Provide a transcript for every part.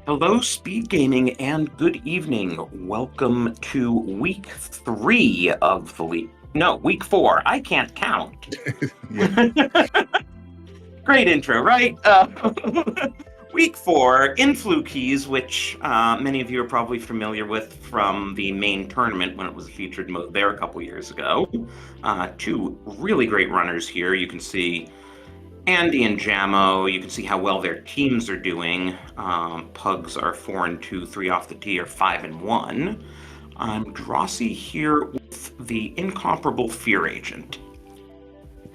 Hello, Speed Gaming, and good evening. Welcome to week 3 of the league. No, week 4. I can't count. Yeah. Great intro, right? Week 4, Influkeys, which many of you are probably familiar with from the main tournament when it was a featured mode there a couple years ago. Two really great runners here. You can see Andy and Jamo, you can see how well their teams are doing. Pugs are 4-2, 3 off the tee are 5-1. I'm Drosy here with the incomparable Fear Agent.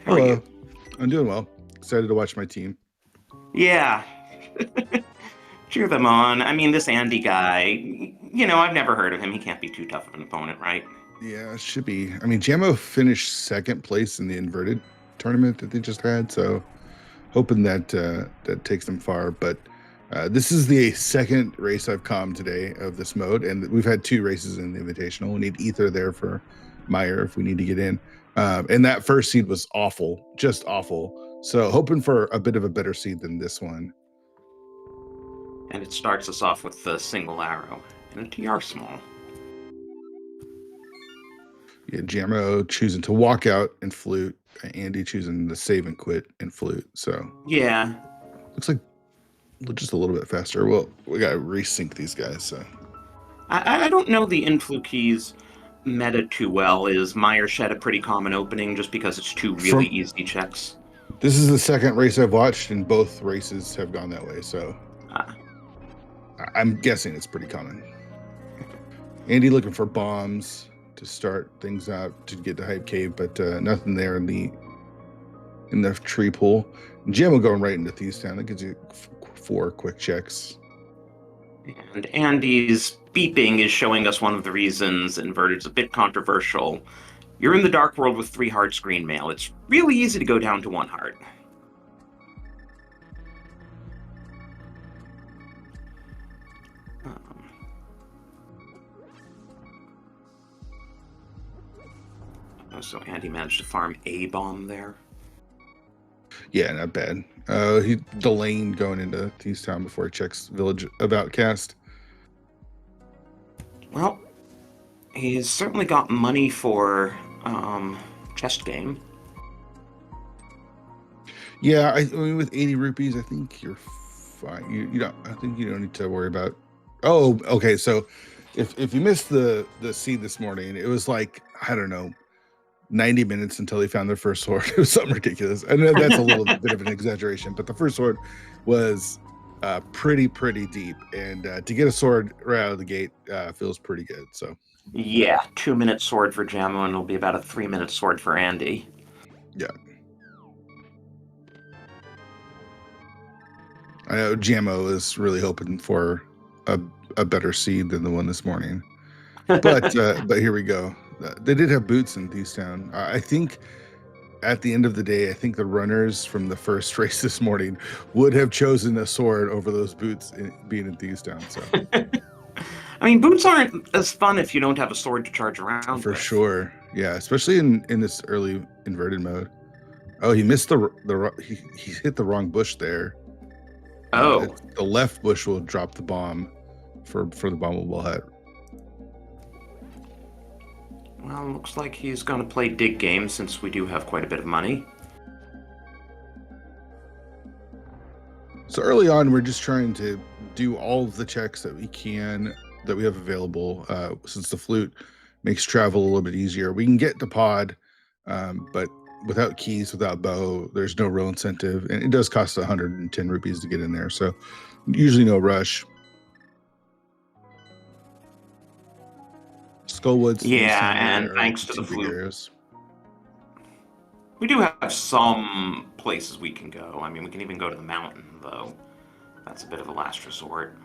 How are Hello. you? I'm doing well. Excited to watch my team. Yeah, cheer them on. I mean, this Andy guy, I've never heard of him. He can't be too tough of an opponent, right? Yeah, it should be. I mean, Jamo finished second place in the inverted tournament that they just had, so hoping that that takes them far. But this is the second race I've come today of this mode, and we've had 2 races in the Invitational. We need Ether there for Meyer if we need to get in. And that first seed was awful, just awful. So hoping for a bit of a better seed than this one. And it starts us off with the single arrow and a TR small. Yeah, Jamo choosing to walk out and flute. Andy choosing to save and quit and flute. So Yeah, looks like just a little bit faster. Well, we got to resync these guys. So I don't know the Influkeys meta too well. Is Meyer Shed a pretty common opening just because it's two really from easy checks? this is the second race I've watched, and both races have gone that way. So Uh, I'm guessing it's pretty common. Andy looking for bombs to start things out to get the hype cave, but nothing there in the tree pool. Jamo going right into Thieves Town. That gives you 4 quick checks. and Andy's beeping is showing us one of the reasons Inverted's a bit controversial. You're in the dark world with 3 hearts green mail. It's really easy to go down to 1 heart. So Andy managed to farm a bomb there. Yeah, not bad. He delaying going into Thieves Town before he checks Village of Outcast. Well, he's certainly got money for chest game. Yeah, I mean with 80 rupees, I think you're fine. You don't. I think you don't need to worry about. Oh, okay. So if you missed the seed this morning, it was like I don't know, 90 minutes until he found their first sword. It was something ridiculous. I know that's a little bit of an exaggeration, but the first sword was pretty deep, and to get a sword right out of the gate feels pretty good. So Yeah, 2-minute sword for Jamo, and it'll be about a 3-minute sword for Andy. yeah, I know Jamo is really hoping for a better seed than the one this morning, but here we go. They did have boots in Thieves Town. I think at the end of the day, I think the runners from the first race this morning would have chosen a sword over those boots being in Thieves Town. So I mean, boots aren't as fun if you don't have a sword to charge around for with. sure, yeah, especially in this early inverted mode. Oh, he missed he hit the wrong bush there. Oh, The left bush will drop the bomb for the bombable hut. well, looks like he's going to play dig game since we do have quite a bit of money. So early on, we're just trying to do all of the checks that we can that we have available. Since the flute makes travel a little bit easier, we can get to pod, but without keys, without bow, there's no real incentive, and it does cost 110 rupees to get in there. So usually no rush. Skullwoods, Thieves Yeah, Town and are thanks the to the 2 big flute, areas. we do have some places we can go. I mean, we can even go to the mountain, though. That's a bit of a last resort.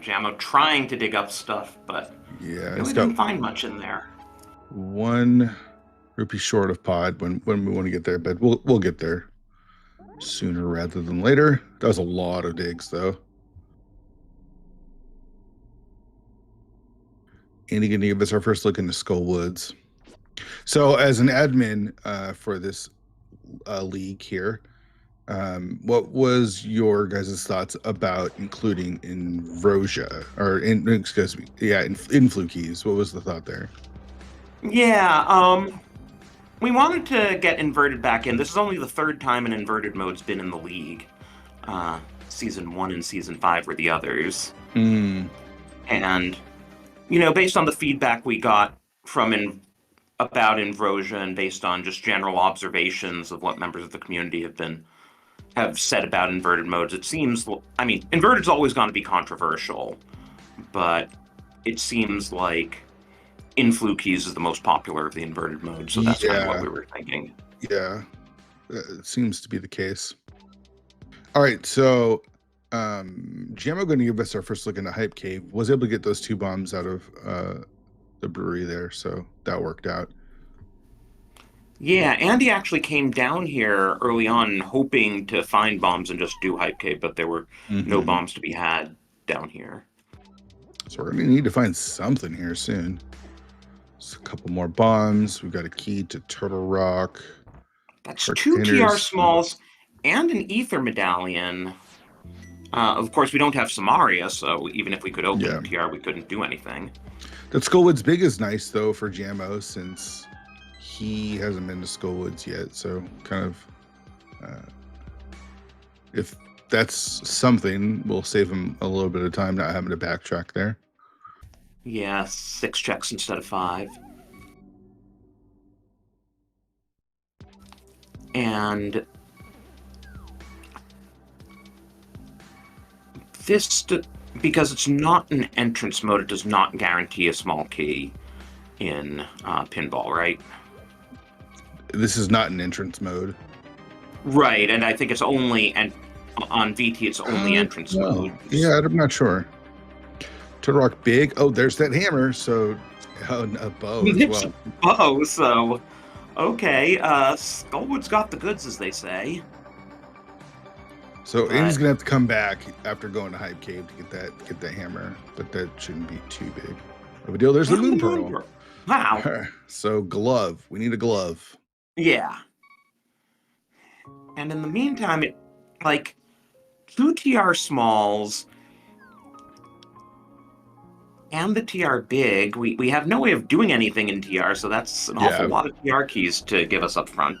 Jamo trying to dig up stuff, but Yeah, really it's got didn't find much in there. 1 rupee short of pod when we want to get there, but we'll get there sooner rather than later. That was a lot of digs though. And gonna give us our first look into Skull Woods. So as an admin for this league here, What was your guys' thoughts about including Invrosia excuse me, Influkeys? What was the thought there? Yeah, we wanted to get inverted back in. This is only the third time an inverted mode's been in the league. Season 1 and Season 5 were the others. Mm. And, based on the feedback we got from about Invrosia and based on just general observations of what members of the community have said about inverted modes, it seems, I mean, inverted's always going to be controversial, but it seems like Influkeys is the most popular of the inverted modes, so that's kind of what we were thinking. Yeah, it seems to be the case. All right, so Jamo going to give us our first look into Hype Cave. Was able to get those 2 bombs out of the brewery there, so that worked out. Yeah, Andy actually came down here early on hoping to find bombs and just do Hype Cave, but there were no bombs to be had down here. So we're going to need to find something here soon. Just a couple more bombs. We've got a key to Turtle Rock. That's 2 TR smalls and an ether medallion. Of course, we don't have Samaria, so even if we could open TR, we couldn't do anything. That Skullwoods Big is nice, though, for Jamo, since he hasn't been to Skullwoods yet. So kind of, if that's something, we'll save him a little bit of time not having to backtrack there. Yeah, 6 checks instead of 5. And this, because it's not an entrance mode, it does not guarantee a small key in pinball, right? This is not an entrance mode. Right, and I think it's only, and on VT, it's only entrance mode. Yeah, I'm not sure. Turtle Rock Big. Oh, there's that hammer. So, a bow as well. Oh, so, okay. Skullwood's got the goods, as they say. So Andy's gonna have to come back after going to Hype Cave to get that hammer, but that shouldn't be too big of a deal. There's the Moon Pearl. Wow. So glove. We need a glove. Yeah. And in the meantime, it, like, 2 TR smalls and the TR big, we have no way of doing anything in TR, so that's an awful lot of TR keys to give us up front.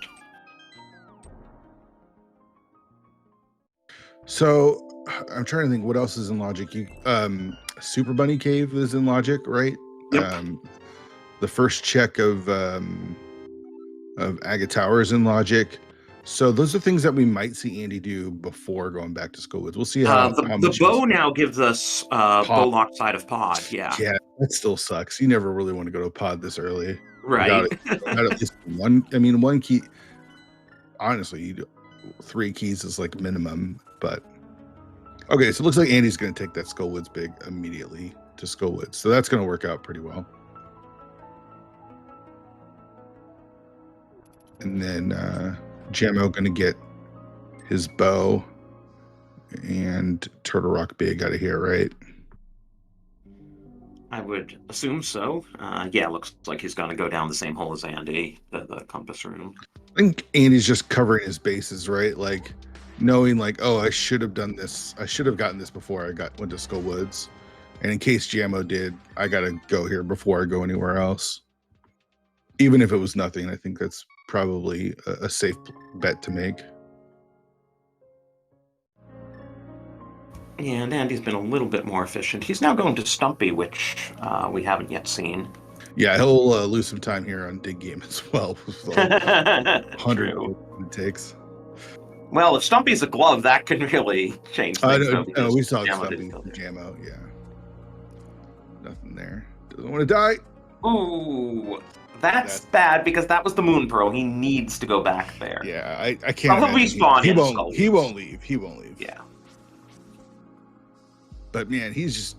So I'm trying to think what else is in Logic. Super Bunny Cave is in Logic, right? Yep. The first check of Agate Tower is in Logic. So those are things that we might see Andy do before going back to Skullwoods. We'll see how the bow now gives us bow lock side of pod. Yeah. Yeah, that still sucks. You never really want to go to a pod this early. Right. Without at least one. I mean, one key. Honestly, 3 keys is like minimum. But okay, so it looks like Andy's going to take that Skullwoods Big immediately to Skullwoods. So that's going to work out pretty well. And then Jamo going to get his bow and Turtle Rock Big out of here, right? I would assume so. Yeah, looks like he's going to go down the same hole as Andy, the compass room. I think Andy's just covering his bases, right? Like knowing like, oh, I should have done this. I should have gotten this before I went to Skullwoods. And in case Jamo did, I got to go here before I go anywhere else. Even if it was nothing, I think that's probably a safe bet to make. Yeah, and Andy's been a little bit more efficient. He's now going to Stumpy, which we haven't yet seen. Yeah, he'll lose some time here on Dig Game as well. 100 it takes. Well, if Stumpy's a glove, that can really change things. No, we saw Stumpy from Jamo, yeah. Nothing there. Doesn't want to die. Ooh, that's bad because that was the Moon Pearl. He needs to go back there. Yeah, I can't. He won't leave. He won't leave. Yeah. But man, he's just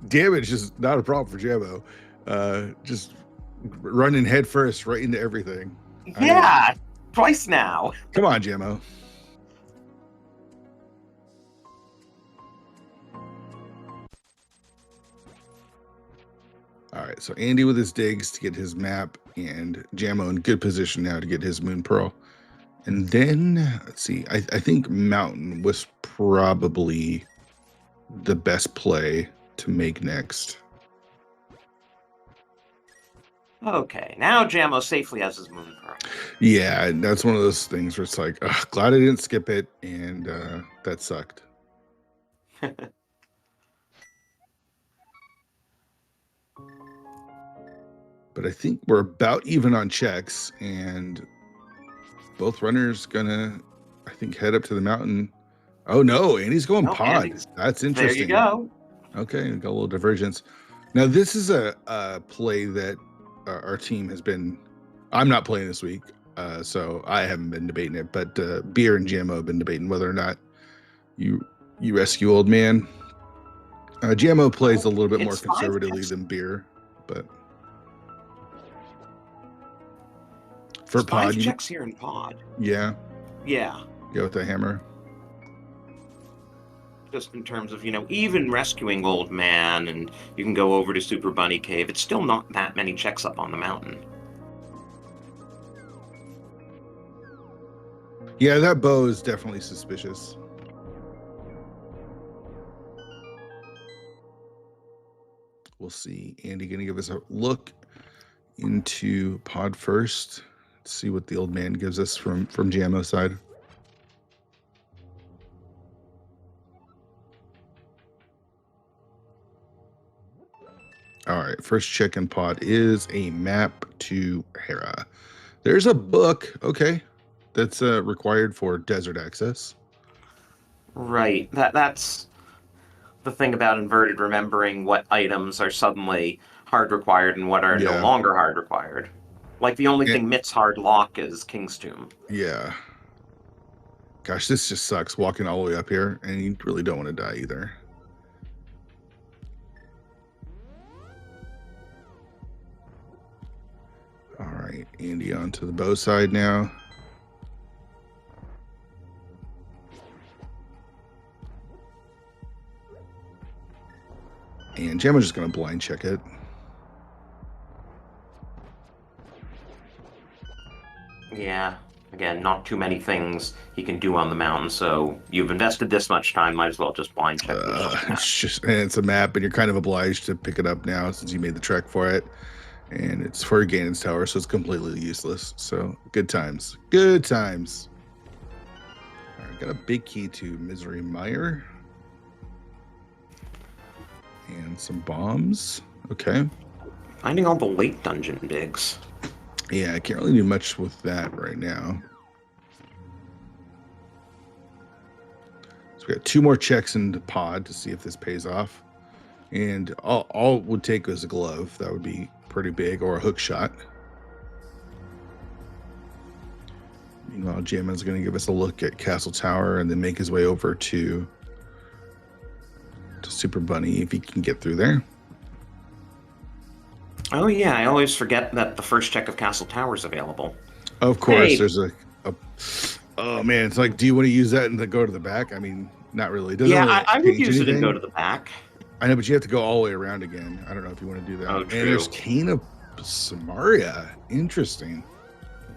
damage is not a problem for Jamo. Just running head first right into everything. Yeah, twice now. Come on, Jamo. All right, so Andy with his digs to get his map, and Jamo in good position now to get his Moon Pearl. And then, let's see, I think Mountain was probably the best play to make next. Okay, now Jamo safely has his moon pearl. Yeah, that's one of those things where it's like, ugh, glad I didn't skip it, and that sucked. But I think we're about even on checks, and both runners gonna, I think, head up to the mountain. Oh no, Andy's going Oh, pod. Andy's- That's There interesting. you go. Okay, got a little divergence. Now this is a play that our team has been. I'm not playing this week, so I haven't been debating it. But Beer and Jamo have been debating whether or not you rescue old man. Jamo plays a little bit more It's 5 conservatively checks. than Beer, but for It's 5 pod, checks here in pod. yeah, Yeah. go with the hammer. Just in terms of, even rescuing old man and you can go over to Super Bunny Cave, it's still not that many checks up on the mountain. Yeah, that bow is definitely suspicious. We'll see. Andy gonna give us a look into pod first. Let's see what the old man gives us from Jamo's side. All right, first check in pod is a map to Hera. There's a book, okay, that's required for desert access. Right. That's the thing about inverted, remembering what items are suddenly hard required and what are no Yeah. longer hard required. Like the only Yeah. thing Mitt's hard lock is King's Tomb. Yeah. Gosh, this just sucks walking all the way up here, and you really don't want to die either. All right, Andy onto the bow side now. And Jamo's just going to blind check it. Yeah. Again, not too many things he can do on the mountain, so you've invested this much time, might as well just blind check. It's a map, and you're kind of obliged to pick it up now since you made the trek for it. And it's for Ganon's Tower, so it's completely useless. So good times. Good times. All right, got a big key to Misery Mire. And some bombs. Okay. Finding all the late dungeon digs. Yeah, I can't really do much with that right now. So we got 2 more checks into pod to see if this pays off. And all it would take is a glove. That would be pretty big, or a hook shot. Meanwhile, Jamon's going to give us a look at Castle Tower and then make his way over to Super Bunny if he can get through there. Oh yeah, I always forget that the first check of Castle Tower is available. Of course, Hey. there's a oh man, it's like, do you want to use that and then go to the back? I mean, not really. It doesn't really I would change use it and go anything. to the back. I know, but you have to go all the way around again. I don't know if you want to do that. Oh, And there's true. Cane of Samaria. Interesting.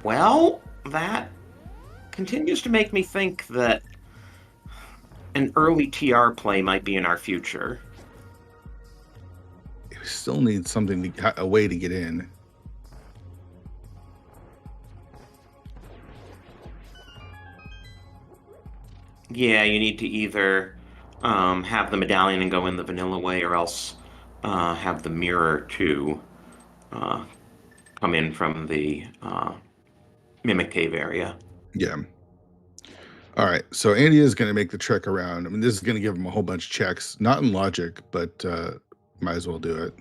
Well, that continues to make me think that an early TR play might be in our future. We still need something a way to get in. Yeah, you need to either have the medallion and go in the vanilla way, or else have the mirror to come in from the Mimic Cave area. Yeah. All right. So Andy is going to make the trek around. I mean, this is going to give him a whole bunch of checks, not in logic, but might as well do it.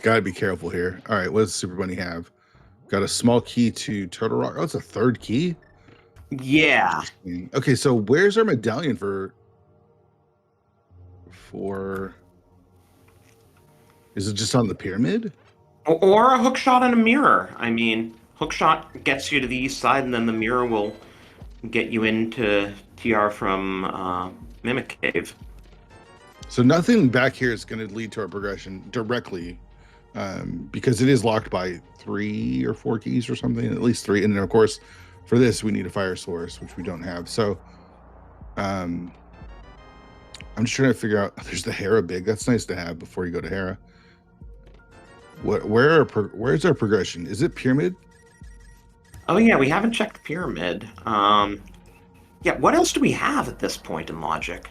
Got to be careful here. All right. What does Super Bunny have? Got a small key to Turtle Rock. Oh, it's a 3rd key. Yeah. Okay. So where's our medallion for? Is it just on the pyramid? Or a hook shot and a mirror. I mean, hook shot gets you to the east side, and then the mirror will get you into TR from Mimic Cave. So nothing back here is going to lead to our progression directly because it is locked by 3 or 4 keys or something, at least 3. And then of course, for this, we need a fire source, which we don't have. So I'm just trying to figure out. There's the Hera big. That's nice to have before you go to Hera. Where's our progression? Is it pyramid? Oh yeah, we haven't checked the pyramid. Yeah, what else do we have at this point in logic?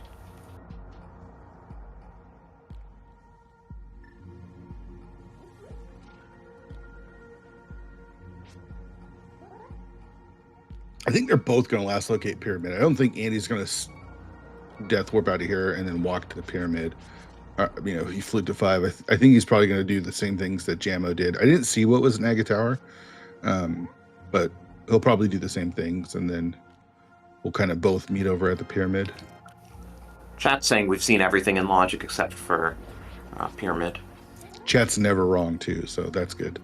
I think they're both going to last locate pyramid. I don't think Andy's going to death warp out of here and then walk to the pyramid. He flew to 5. I think he's probably going to do the same things that Jamo did. I didn't see what was in Aga Tower, but he'll probably do the same things, and then we'll kind of both meet over at the pyramid. Chat's saying we've seen everything in logic except for pyramid. Chat's never wrong too, so that's good.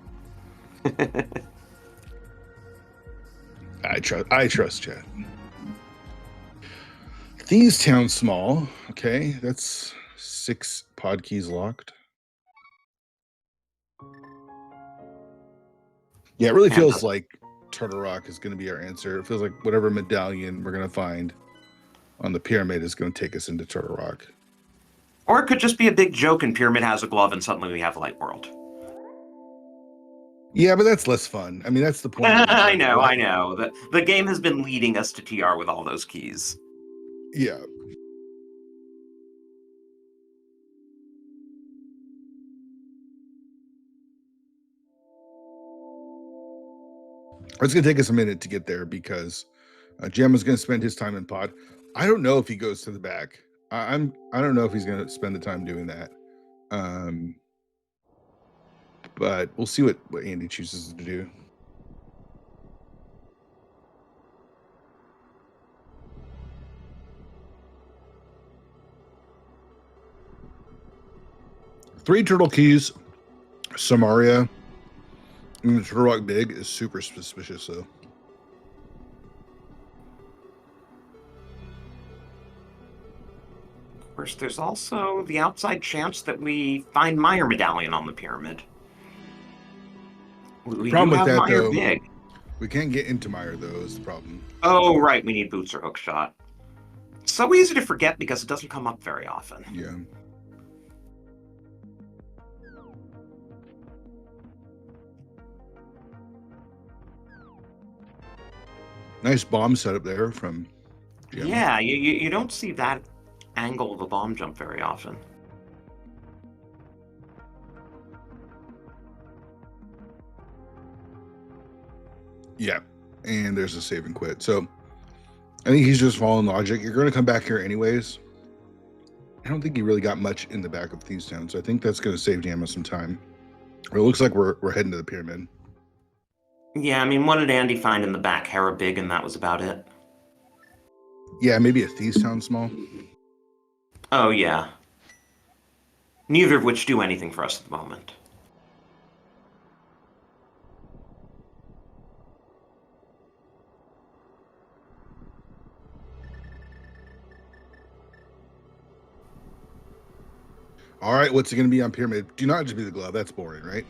I trust Chat. These towns small. Okay, that's 6 pod keys locked. Yeah, it really feels like Turtle Rock is going to be our answer. It feels like whatever medallion we're going to find on the pyramid is going to take us into Turtle Rock. Or it could just be a big joke and pyramid has a glove and suddenly we have Light World. Yeah, but that's less fun. I mean, that's the point. I know. The game has been leading us to TR with all those keys. Yeah. It's going to take us a minute to get there because Jamo's going to spend his time in pod. I don't know if he goes to the back. I don't know if he's going to spend the time doing that. But we'll see what Andy chooses to do. Three turtle keys, Samaria, and the Turtle Rock Big is super suspicious, though. Of course, there's also the outside chance that we find Meyer Medallion on the pyramid. We problem do with have that, Meyer though, Big. we can't get into Meyer, though, is the problem. Oh, right, we need boots or hook shot. It's so easy to forget because it doesn't come up very often. Yeah. Nice bomb setup there from Jamo. Yeah, you don't see that angle of a bomb jump very often. Yeah, and there's a save and quit. So I think he's just following logic. You're going to come back here anyways. I don't think he really got much in the back of Thieves Town, so I think that's going to save Jamo some time. It looks like we're heading to the pyramid. Yeah, I mean, what did Andy find in the back? Hera Big, and that was about it. Yeah, maybe a Thieves Town small. Oh, yeah. Neither of which do anything for us at the moment. All right, what's it going to be on pyramid? Do not just be the glove. That's boring, right?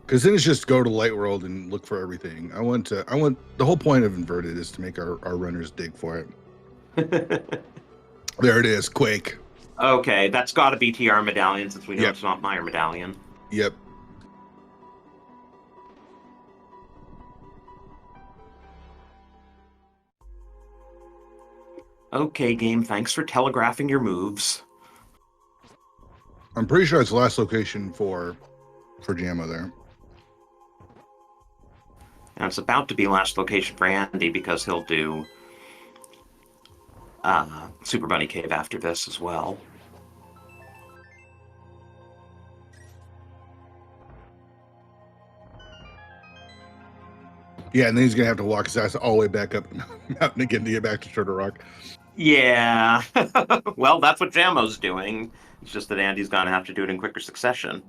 Because then it's just go to Light World and look for everything. I want the whole point of inverted is to make our runners dig for it. There it is, Quake. Okay, that's got to be TR Medallion since we know it's not Meyer Medallion. Yep. Okay, game, thanks for telegraphing your moves. I'm pretty sure it's the last location for Jamo there. And it's about to be last location for Andy because he'll do Super Bunny Cave after this as well. Yeah, and then he's going to have to walk his ass all the way back up the mountain again to get back to Turtle Rock. Yeah. Well, that's what Jamo's doing. It's just that Andy's going to have to do it in quicker succession.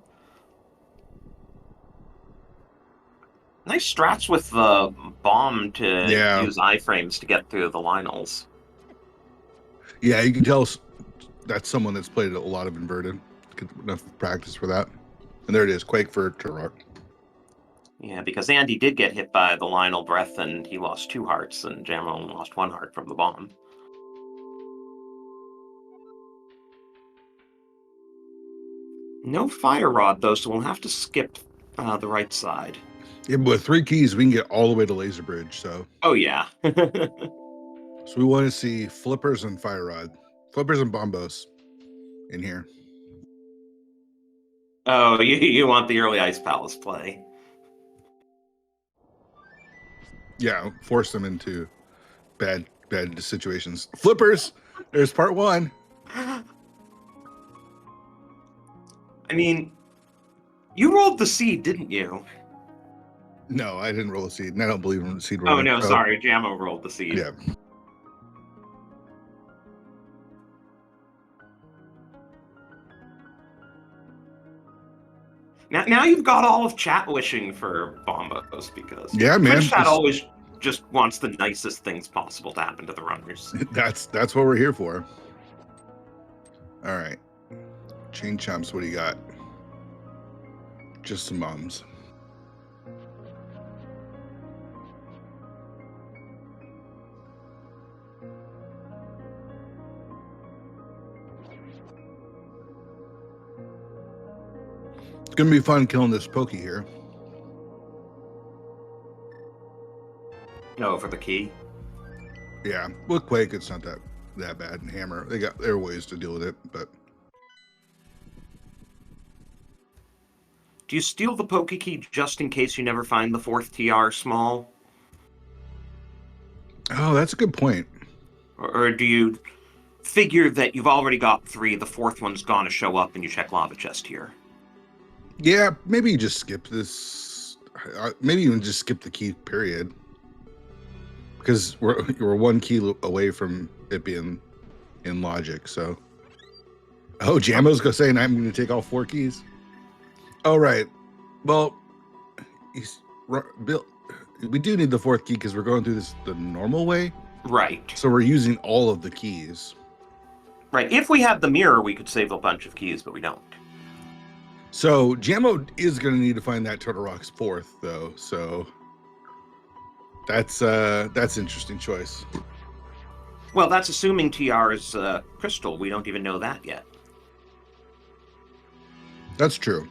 Nice strats with the bomb to use iframes to get through the Lionels. Yeah, you can tell that's someone that's played a lot of inverted. Get enough practice for that. And there it is, Quake for Turok. Yeah, because Andy did get hit by the Lionel breath, and he lost 2 hearts, and Jamo only lost 1 heart from the bomb. No fire rod, though, so we'll have to skip the right side. Yeah, but with 3 keys, we can get all the way to Laser Bridge. So. Oh yeah. So we want to see flippers and fire rod, flippers and bombos, in here. Oh, you want the early Ice Palace play? Yeah, force them into bad situations. Flippers. There's part 1. I mean, you rolled the seed, didn't you? No, I didn't roll a seed, and I don't believe in the seed Oh rolling. no, sorry, Jamo rolled the seed. Yeah. Now you've got all of chat wishing for bombos, because Yeah, man. Twitch chat always just wants the nicest things possible to happen to the runners. That's what we're here for. All right, chain chomps. What do you got? Just some bombs. It's gonna be fun killing this pokey here. No, for the key. Yeah, with Quake, it's not that bad. And Hammer, there are ways to deal with it, but. Do you steal the Poke Key just in case you never find the 4th TR small? Oh, that's a good point. Or do you figure that you've already got 3, the 4th one's gonna show up, and you check Lava Chest here? Yeah, maybe you just skip this. Maybe even just skip the key, period. Because we're 1 key away from it being in logic, so. Oh, Jamo's saying I'm going to take all 4 keys. Oh, right. Well, Bill, we do need the 4th key because we're going through this the normal way. Right. So we're using all of the keys. Right. If we had the mirror, we could save a bunch of keys, but we don't. So Jamo is going to need to find that Turtle Rock's 4th, though. So that's interesting choice. Well, that's assuming TR is crystal. We don't even know that yet. That's true.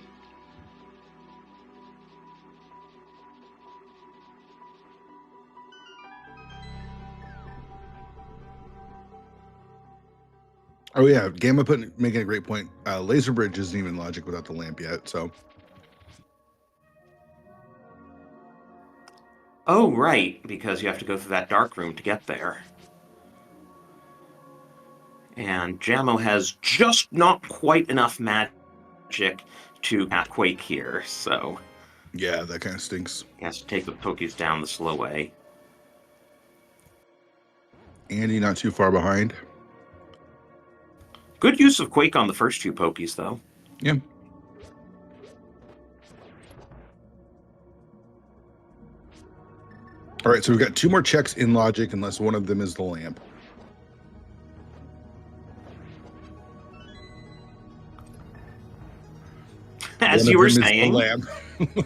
Oh yeah, Gamma making a great point. Laser Bridge isn't even logic without the lamp yet, so. Oh, right, because you have to go through that dark room to get there. And Jamo has just not quite enough magic to Quake here, so. Yeah, that kind of stinks. He has to take the Pokies down the slow way. Andy not too far behind. Good use of Quake on the first 2 Pokies, though. Yeah. All right, so we've got 2 more checks in logic, unless one of them is the lamp. As One you of were them is saying. the lamp.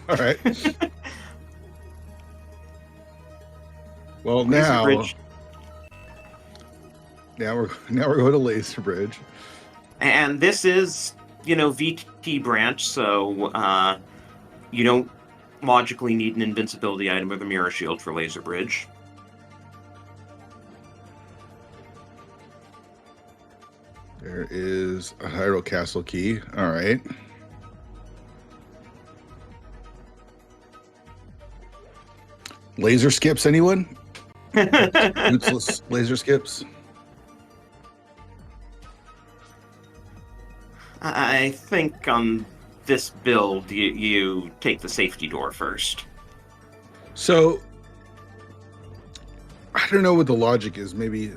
All right. Well, now we're going to Laser Bridge. And this is, VT branch, so you don't logically need an invincibility item or the mirror shield for Laser Bridge. There is a Hyrule Castle key. All right. Laser skips, anyone? Useless laser skips. I think on this build, you take the safety door first. So, I don't know what the logic is. Maybe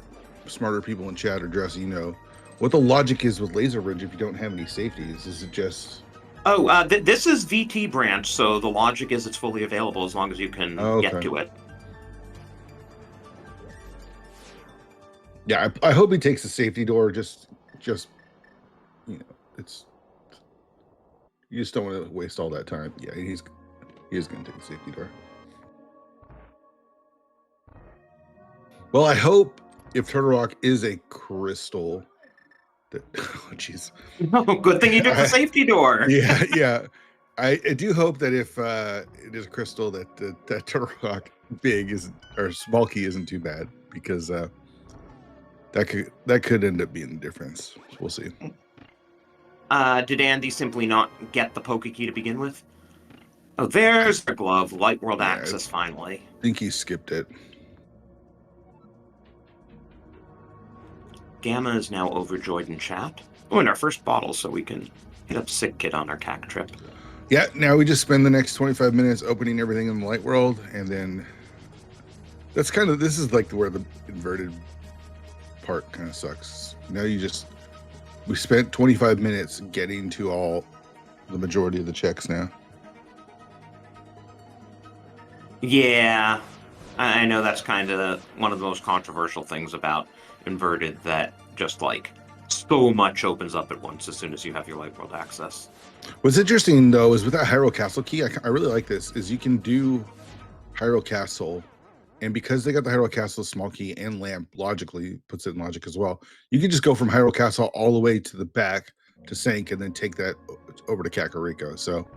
smarter people in chat or Dressy know what the logic is with Laser Bridge if you don't have any safeties. Is it just... Oh, this is VT branch, so the logic is it's fully available as long as you can get to it. Yeah, I hope he takes the safety door just it's you just don't want to waste all that time. Yeah, he is going to take the safety door. Well, I hope if Turtle Rock is a crystal, that oh jeez. No, good thing you took the safety door. Yeah. I do hope that if it is a crystal, that that Turtle Rock big is or small key isn't too bad, because that could end up being the difference. We'll see. Did Andy simply not get the poke key to begin with? Oh, there's the glove. Light world access, finally. I think he skipped it. Gamma is now overjoyed in chat. Oh, and our first bottle, so we can hit up Sick Kid on our tack trip. Yeah, now we just spend the next 25 minutes opening everything in the light world, and then this is like where the inverted part kind of sucks. Now we spent 25 minutes getting to the majority of the checks now. Yeah, I know that's kind of one of the most controversial things about inverted, that just like so much opens up at once as soon as you have your light world access. What's interesting though is with that Hyrule Castle key, I really like this, is you can do Hyrule Castle, and because they got the Hyrule Castle small key and lamp, logically puts it in logic as well, you can just go from Hyrule Castle all the way to the back to Sank and then take that over to Kakariko. So,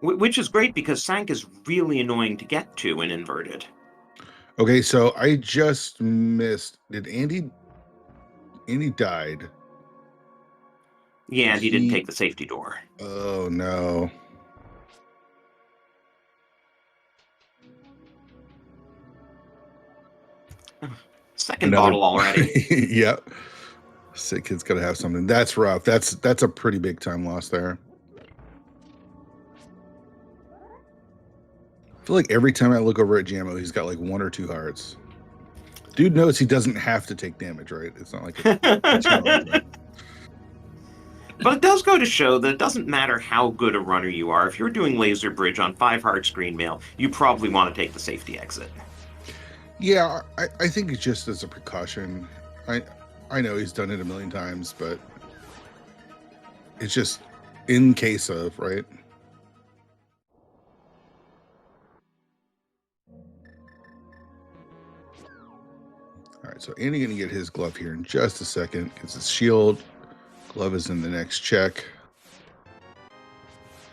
which is great because Sank is really annoying to get to in inverted. Okay, so I just missed. Did Andy died? Yeah, and he didn't take the safety door. Oh no. Second bottle already. Yep. Sick Kid's gotta have something. That's rough. That's a pretty big time loss there. I feel like every time I look over at Jamo, he's got like 1 or 2 hearts. Dude knows he doesn't have to take damage, right? It's not like a challenge, right? But it does go to show that it doesn't matter how good a runner you are. If you're doing laser bridge on 5 hearts green mail, you probably want to take the safety exit. Yeah, I think it's just as a precaution. I know he's done it a million times, but it's just in case of, right? All right, so Andy gonna get his glove here in just a second, because his shield glove is in the next check.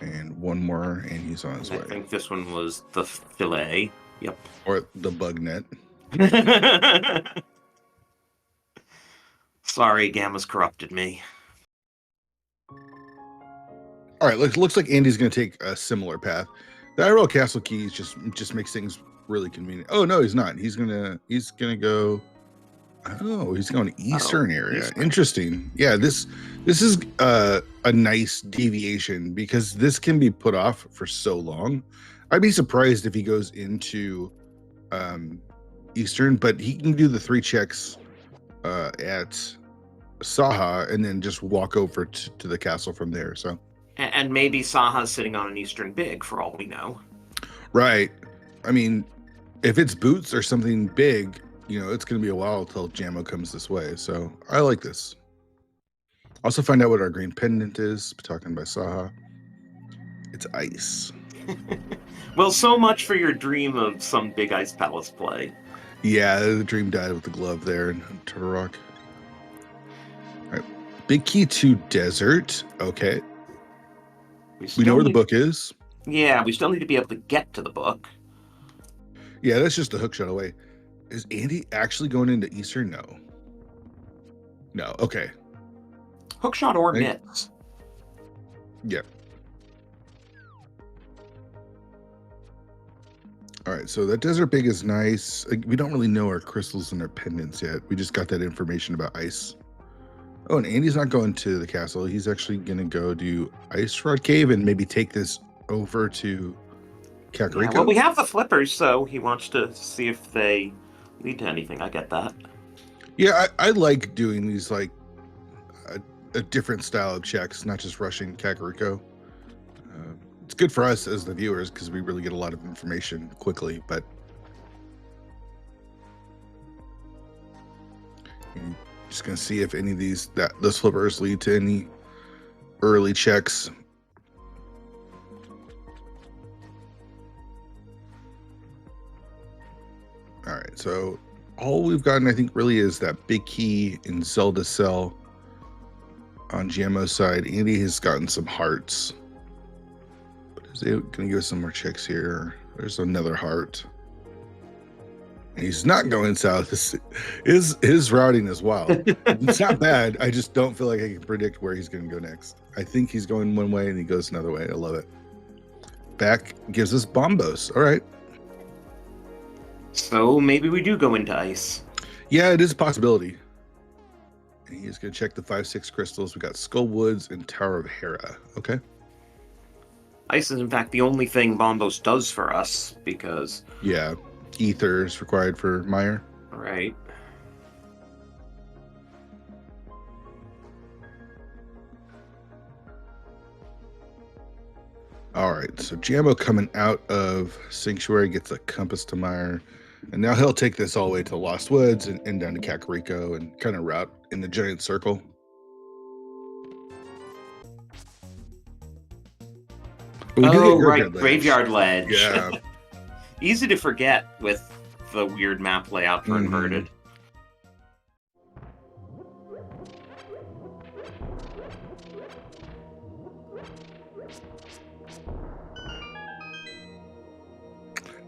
And one more, and he's on his way. I think this one was the fillet. Yep. Or the bug net. Sorry, Gamma's corrupted me. All right, looks like Andy's going to take a similar path. The Hyrule Castle keys just makes things really convenient. Oh no, he's not. He's gonna go. Oh, he's going to Eastern area. Eastern. Interesting. Yeah, this is a nice deviation, because this can be put off for so long. I'd be surprised if he goes into Eastern, but he can do the 3 checks at Saha and then just walk over to the castle from there. So, and maybe Saha's sitting on an Eastern big for all we know. Right. I mean, if it's boots or something big, you know, it's going to be a while until Jamo comes this way. So I like this. Also find out what our green pendant is. Talking by Saha. It's ice. Well, so much for your dream of some big Ice Palace play. Yeah, the dream died with the glove there in Turtle Rock. All right. Big key to desert. Okay. We know where the book is. Yeah, we still need to be able to get to the book. Yeah, that's just a hook shot away. Is Andy actually going into Eastern? No. No, okay. Hookshot or mitts. Yeah. All right, so that desert big is nice. We don't really know our crystals and our pendants yet. We just got that information about ice. Oh, and Andy's not going to the castle. He's actually going to go do Ice Rod Cave and maybe take this over to Kakariko. Yeah, well, we have the flippers, so he wants to see if they lead to anything. I get that. Yeah, I like doing these, like, a different style of checks, not just rushing Kakariko. It's good for us as the viewers because we really get a lot of information quickly, but I'm just gonna see if any of those flippers lead to any early checks. All right, so all we've gotten, I think, really is that big key in Zelda Cell on Jamo's side. Andy has gotten some hearts. But is it going to give us some more checks here? There's another heart. He's not going south. His routing is wild. It's not bad. I just don't feel like I can predict where he's going to go next. I think he's going one way and he goes another way. I love it. Back gives us Bombos. All right. So maybe we do go into ice. Yeah, it is a possibility. And he's going to check the 5-6 crystals. We got Skull Woods and Tower of Hera. Okay. Ice is, in fact, the only thing Bombos does for us, because... Yeah. Ether is required for Meyer. Right. All right, so Jamo coming out of Sanctuary gets a compass to Meyer, and now he'll take this all the way to Lost Woods and down to Kakariko and kind of route in the giant circle. Oh, right, Graveyard Ledge. Yeah. Easy to forget with the weird map layout for Inverted.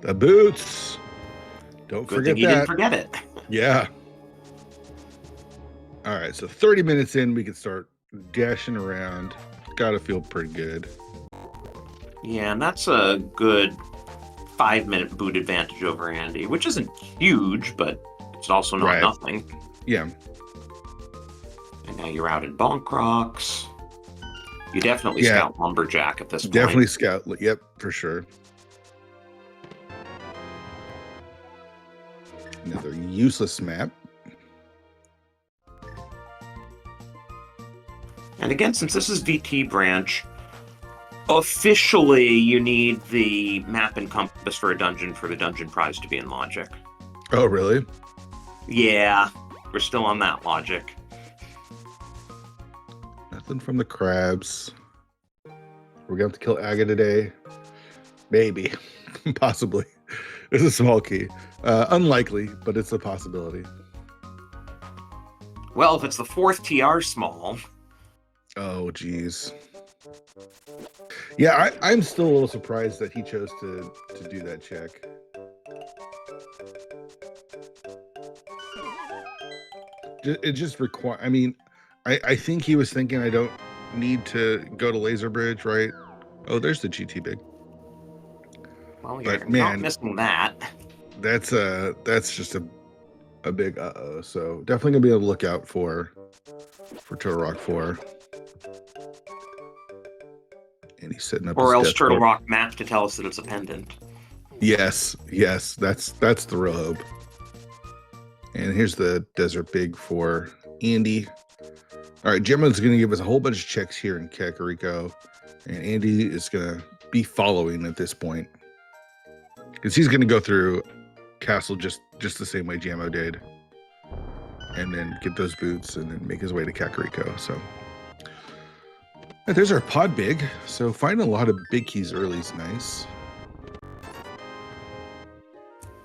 The boots. Don't Good forget thing you that. didn't forget it. Yeah. All right, so 30 minutes in, we can start dashing around. Gotta feel pretty good. Yeah, and that's a good 5-minute boot advantage over Andy, which isn't huge, but it's also not nothing. Yeah. And now you're out in Bonk Rocks. You definitely scout Lumberjack at this point. Definitely scout. Yep, for sure. Another useless map. And again, since this is VT branch, officially you need the map and compass for a dungeon for the dungeon prize to be in logic. Oh, really? Yeah, we're still on that logic. Nothing from the crabs. We're going to have to kill Aga today. Maybe. Possibly. It's a small key. Unlikely, but it's a possibility. Well, if it's the 4th TR small... Oh, geez. Yeah, I'm still a little surprised that he chose to do that check. It just requires... I mean, I think he was thinking I don't need to go to Laser Bridge, right? Oh, there's the GT Big. Well, you're not missing that. That's just a big uh-oh. So definitely gonna be able to look out for Turtle Rock 4. And he's setting up. Or else Turtle Rock map to tell us that it's a pendant. Yes, that's the real hope. And here's the Desert Big for Andy. All right, Jamo's gonna give us a whole bunch of checks here in Kakariko, and Andy is gonna be following at this point. Because he's going to go through Castle just the same way Jamo did. And then get those boots and then make his way to Kakariko. So there's our pod big. So finding a lot of big keys early is nice.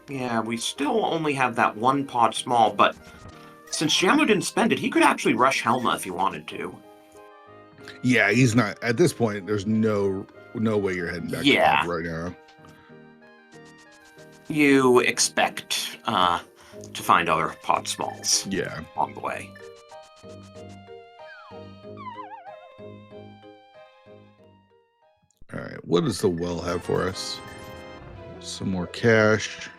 Yeah, we still only have that one pod small, but since Jamo didn't spend it, he could actually rush Helma if he wanted to. Yeah, he's not. At this point, there's no way you're heading back to pod right now. You expect to find other pod smalls along the way. All right, what does the well have for us? Some more cash.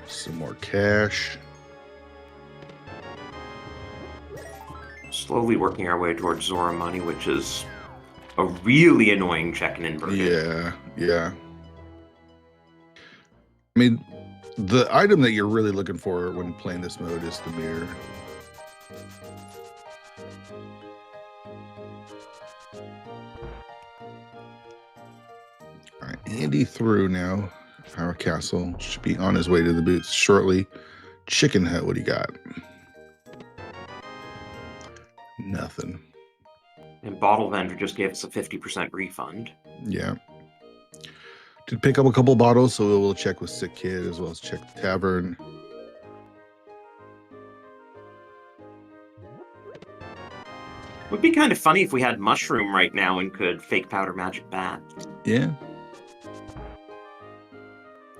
Some more cash. Slowly working our way towards Zora money, which is a really annoying check in Inverted. Yeah. I mean, the item that you're really looking for when playing this mode is the mirror. All right, Andy through now. Power Castle should be on his way to the boots shortly. chicken hut, what do you got? Nothing. And Bottle Vendor just gave us a 50% refund. Yeah. Did pick up a couple bottles, so we'll check with Sick Kid as well as check the tavern. Would be kind of funny if we had Mushroom right now and could fake powder magic bat. Yeah.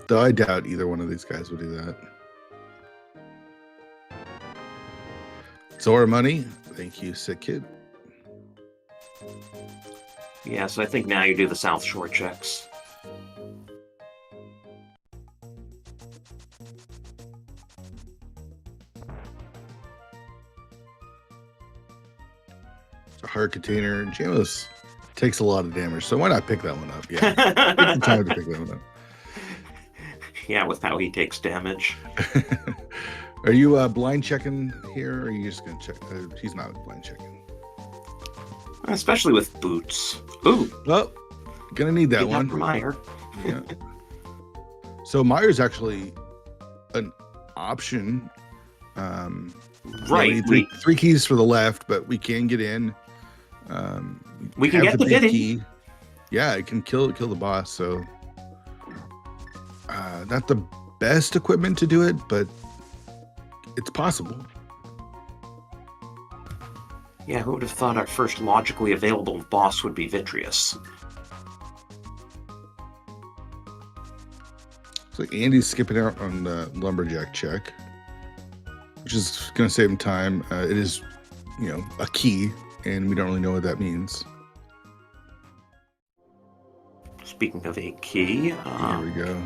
Though I doubt either one of these guys would do that. Zora money. Thank you, Sick Kid. Yeah, so I think now you do the South Shore checks. It's a hard container. Jamo's takes a lot of damage, so why not pick that one up? Yeah. Take the time to pick that one up. Yeah, with how he takes damage. Are you blind checking here, or are you just going to check? He's not blind checking. Especially with boots. Ooh. Well, going to need that one. For Meyer. Yeah. So Meyer's actually an option. Right. We need three keys for the left, but we can get in. We can get the big big key. Yeah, it can kill the boss. So not the best equipment to do it, but it's possible. Yeah, who would have thought our first logically available boss would be Vitreous? So Andy's skipping out on the lumberjack check, which is going to save him time. It is, a key, and we don't really know what that means. Speaking of a key, here we go.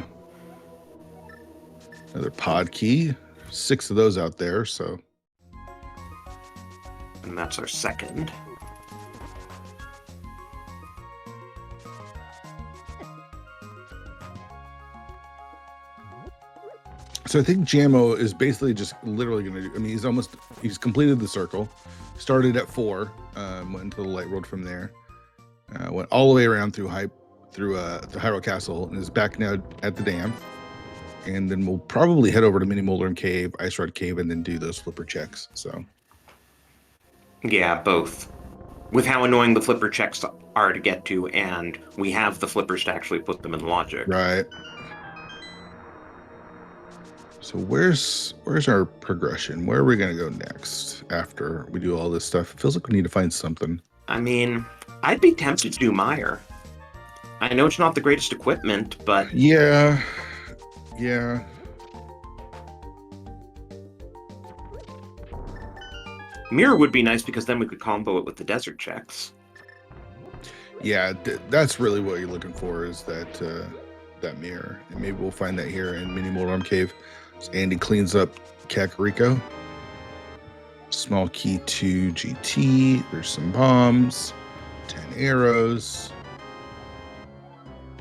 Another pod key. 6 of those out there, so. And that's our second. So I think Jamo is basically just literally going to do, he's completed the circle, started at 4, went into the light world from there, went all the way around through the Hyrule Castle, and is back now at the dam. And then we'll probably head over to Mini Moldrum Cave, Ice Rod Cave, and then do those flipper checks. So, yeah, both. With how annoying the flipper checks are to get to, and we have the flippers to actually put them in logic. Right. So where's our progression? Where are we going to go next after we do all this stuff? It feels like we need to find something. I mean, I'd be tempted to do Meyer. I know it's not the greatest equipment, but... Yeah. Mirror would be nice because then we could combo it with the desert checks. Yeah, that's really what you're looking for, is that mirror. And maybe we'll find that here in Mini Moldrum Cave. So Andy cleans up Kakariko. Small key to GT. There's some bombs. 10 arrows.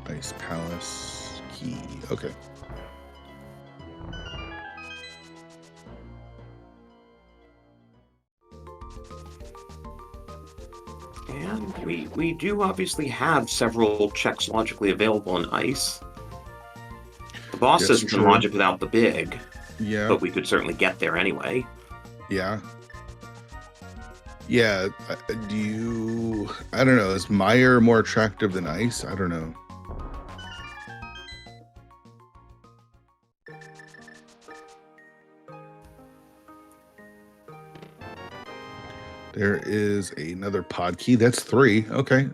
Ice Palace key. Okay. And we do obviously have several checks logically available in ice. The boss says we can logic without the big. Yeah. But we could certainly get there anyway. Yeah. Yeah. I don't know. Is Meyer more attractive than ice? I don't know. There is another pod key. That's 3. Okay.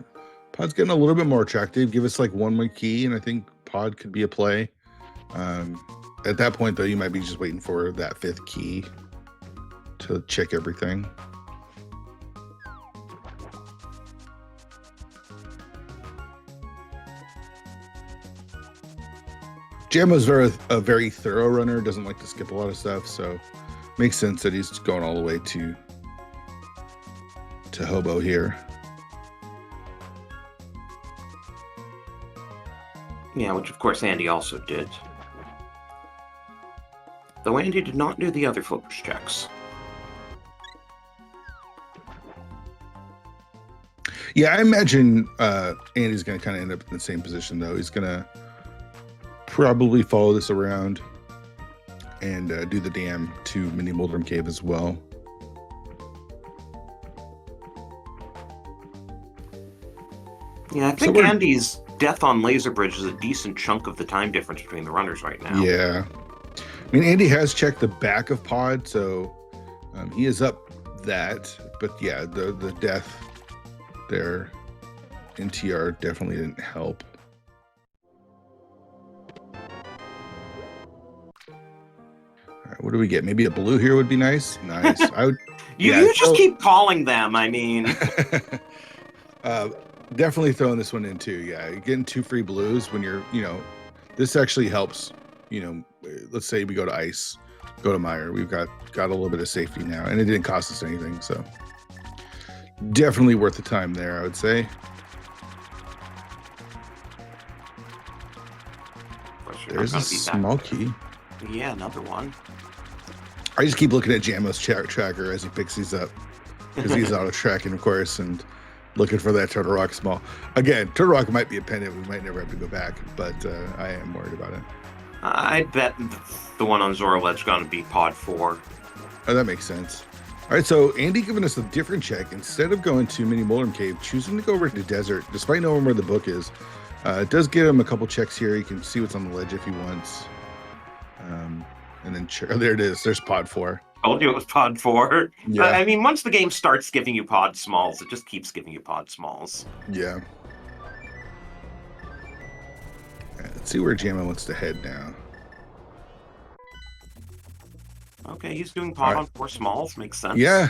Pod's getting a little bit more attractive. Give us like 1 more key, and I think pod could be a play. At that point, though, you might be just waiting for that 5th key to check everything. Jamo's a very thorough runner, doesn't like to skip a lot of stuff, so makes sense that he's going all the way to Hobo here. Yeah, which of course Andy also did. Though Andy did not do the other flippers checks. Yeah, I imagine Andy's going to kind of end up in the same position, though. He's going to probably follow this around. and do the dam to Mini Moldrum Cave as well. Yeah, I think Andy's death on Laser Bridge is a decent chunk of the time difference between the runners right now. Yeah. I mean, Andy has checked the back of Pod, so he is up that. But yeah, the death there in TR definitely didn't help. All right, what do we get? Maybe a blue here would be nice. Nice. I would. You just keep calling them. I mean, definitely throwing this one in too. Yeah, you're getting 2 free blues when you're, this actually helps. Let's say we go to ice, go to Mire. We've got a little bit of safety now, and it didn't cost us anything. So definitely worth the time there, I would say. There's a small key. Yeah, another one. I just keep looking at Jamo's tracker as he picks these up, because he's auto tracking, of course, and looking for that Turtle Rock small. Again, Turtle Rock might be a pendant. We might never have to go back, but I am worried about it. I bet the one on Zoralet's going to be Pod 4. Oh, that makes sense. All right, so Andy giving us a different check. Instead of going to Mini Moldrum Cave, choosing to go over to Desert, despite knowing where the book is. It does give him a couple checks here. He can see what's on the ledge if he wants. And then there it is. There's Pod 4. Told you it was Pod 4. Yeah. I mean, once the game starts giving you Pod Smalls, it just keeps giving you Pod Smalls. Yeah. Let's see where Jamo wants to head now. Okay, he's doing Pod on 4 Smalls. Makes sense. Yeah.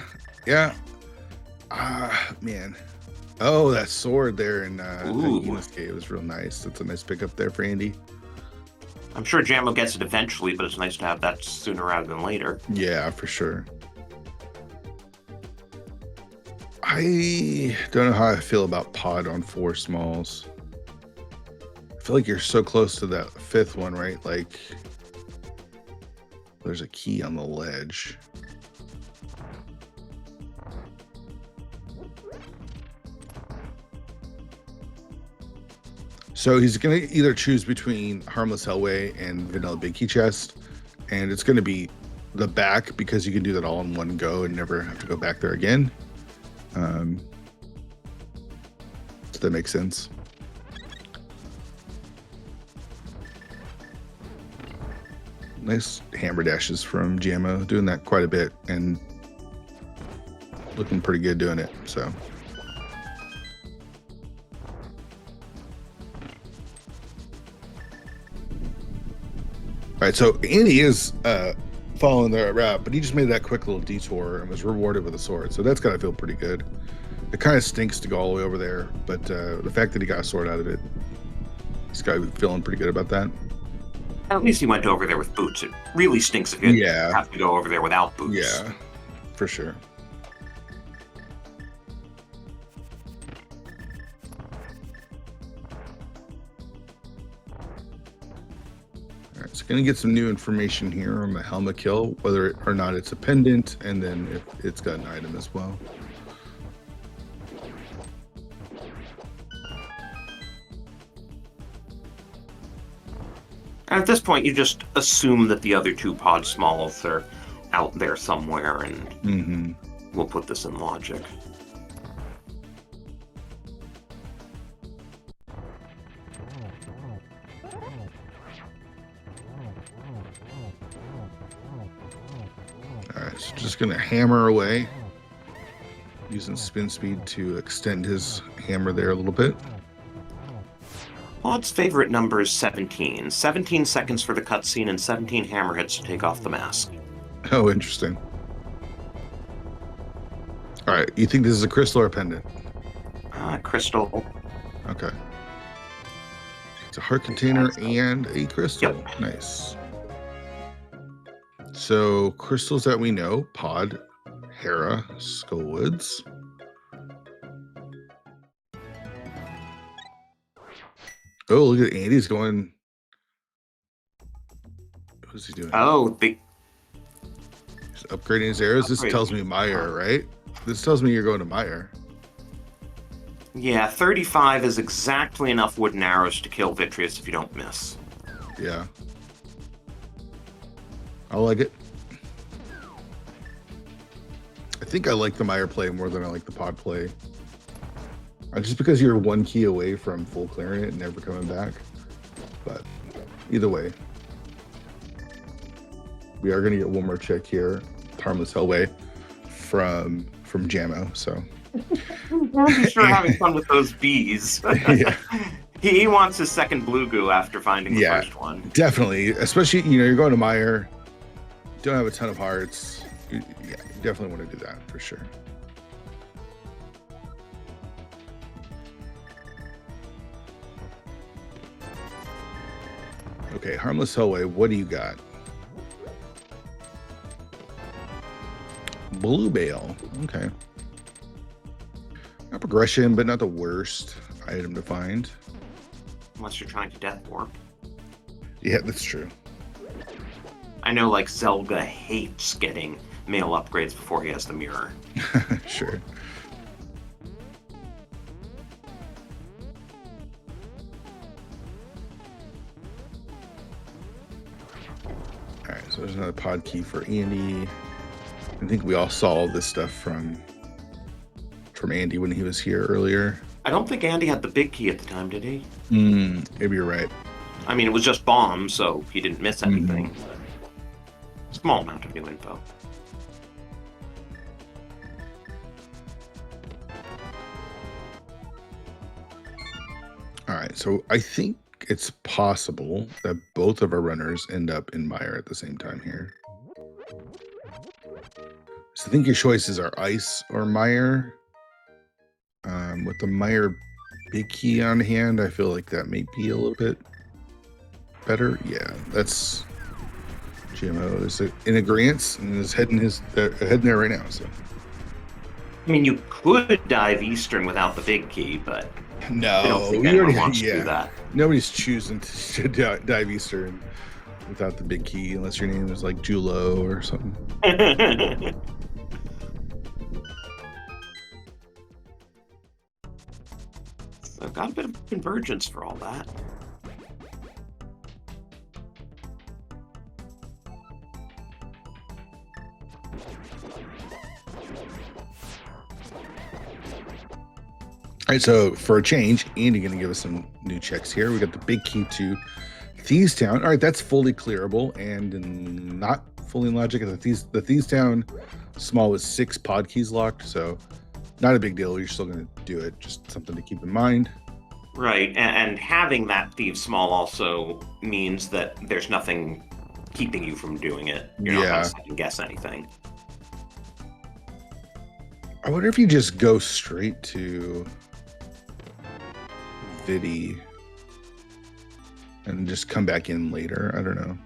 Man. Oh, that sword there in the Enos Cave was real nice. That's a nice pickup there for Andy. I'm sure Jamo gets it eventually, but it's nice to have that sooner rather than later. Yeah, for sure. I don't know how I feel about Pod on 4 Smalls. I feel like you're so close to that 5th one, right? Like, there's a key on the ledge. So he's going to either choose between Harmless Hellway and Vanilla Big Key Chest. And it's going to be the back, because you can do that all in one go and never have to go back there again. Does that make sense? Nice hammer dashes from Jamo, doing that quite a bit and looking pretty good doing it. So, all right, so Andy is following the route, but he just made that quick little detour and was rewarded with a sword. So that's got to feel pretty good. It kind of stinks to go all the way over there, but the fact that he got a sword out of it, he's got to be feeling pretty good about that. At least he went over there with boots. It really stinks if you have to go over there without boots. Yeah, for sure. All right, so going to get some new information here on the helmet kill, whether or not it's a pendant, and then if it's got an item as well. At this point, you just assume that the other 2 Pod Smalls are out there somewhere, and we'll put this in logic. All right, so just going to hammer away, using spin speed to extend his hammer there a little bit. Pod's favorite number is 17. 17 seconds for the cutscene and 17 hammerheads to take off the mask. Oh, interesting. All right, you think this is a crystal or a pendant? Crystal. Okay. It's a heart container and a crystal. Yep. Nice. So, crystals that we know: Pod, Hera, Skullwoods. Oh, look at Andy's going. What's he doing? Oh, he's upgrading his arrows. This tells me Mire, right? This tells me you're going to Mire. Yeah, 35 is exactly enough wooden arrows to kill Vitreous if you don't miss. Yeah. I like it. I think I like the Meyer play more than I like the pod play. Just because you're one key away from full clearing it and never coming back. But either way, we are going to get one more check here. Harmless Hellway from Jamo. So I'm sure having fun with those bees. yeah, He wants his second blue goo after finding the first one. Definitely. Especially, you're going to Meyer, don't have a ton of hearts. You definitely want to do that for sure. Okay, Harmless Hellway, what do you got? Blue Bale. Okay. Not progression, but not the worst item to find. Unless you're trying to death warp. Yeah, that's true. I know, like, Zelga hates getting male upgrades before he has the mirror. Sure. All right, so there's another pod key for Andy. I think we all saw this stuff from Andy when he was here earlier. I don't think Andy had the big key at the time, did he? Maybe you're right. I mean, it was just bombs, so he didn't miss anything. Small amount of new info. All right, so I think it's possible that both of our runners end up in Meyer at the same time here. So I think your choices are Ice or Meyer. With the Meyer big key on hand, I feel like that may be a little bit better. Yeah, that's Jamo is in agreement and is heading there right now. So I mean, you could dive Eastern without the big key, but no, I don't think anyone wants to do that. Nobody's choosing to dive Eastern without the big key unless your name is like Julo or something. So got a bit of convergence for all that. All right, so for a change, Andy going to give us some new checks here. We got the big key to Thieves Town. All right, that's fully clearable and not fully in logic. The Thieves Town small was 6 pod keys locked, so not a big deal. You're still going to do it. Just something to keep in mind. Right, and having that Thieves Small also means that there's nothing keeping you from doing it. You're not going to second guess anything. I wonder if you just go straight to Vidi and just come back in later. I don't know.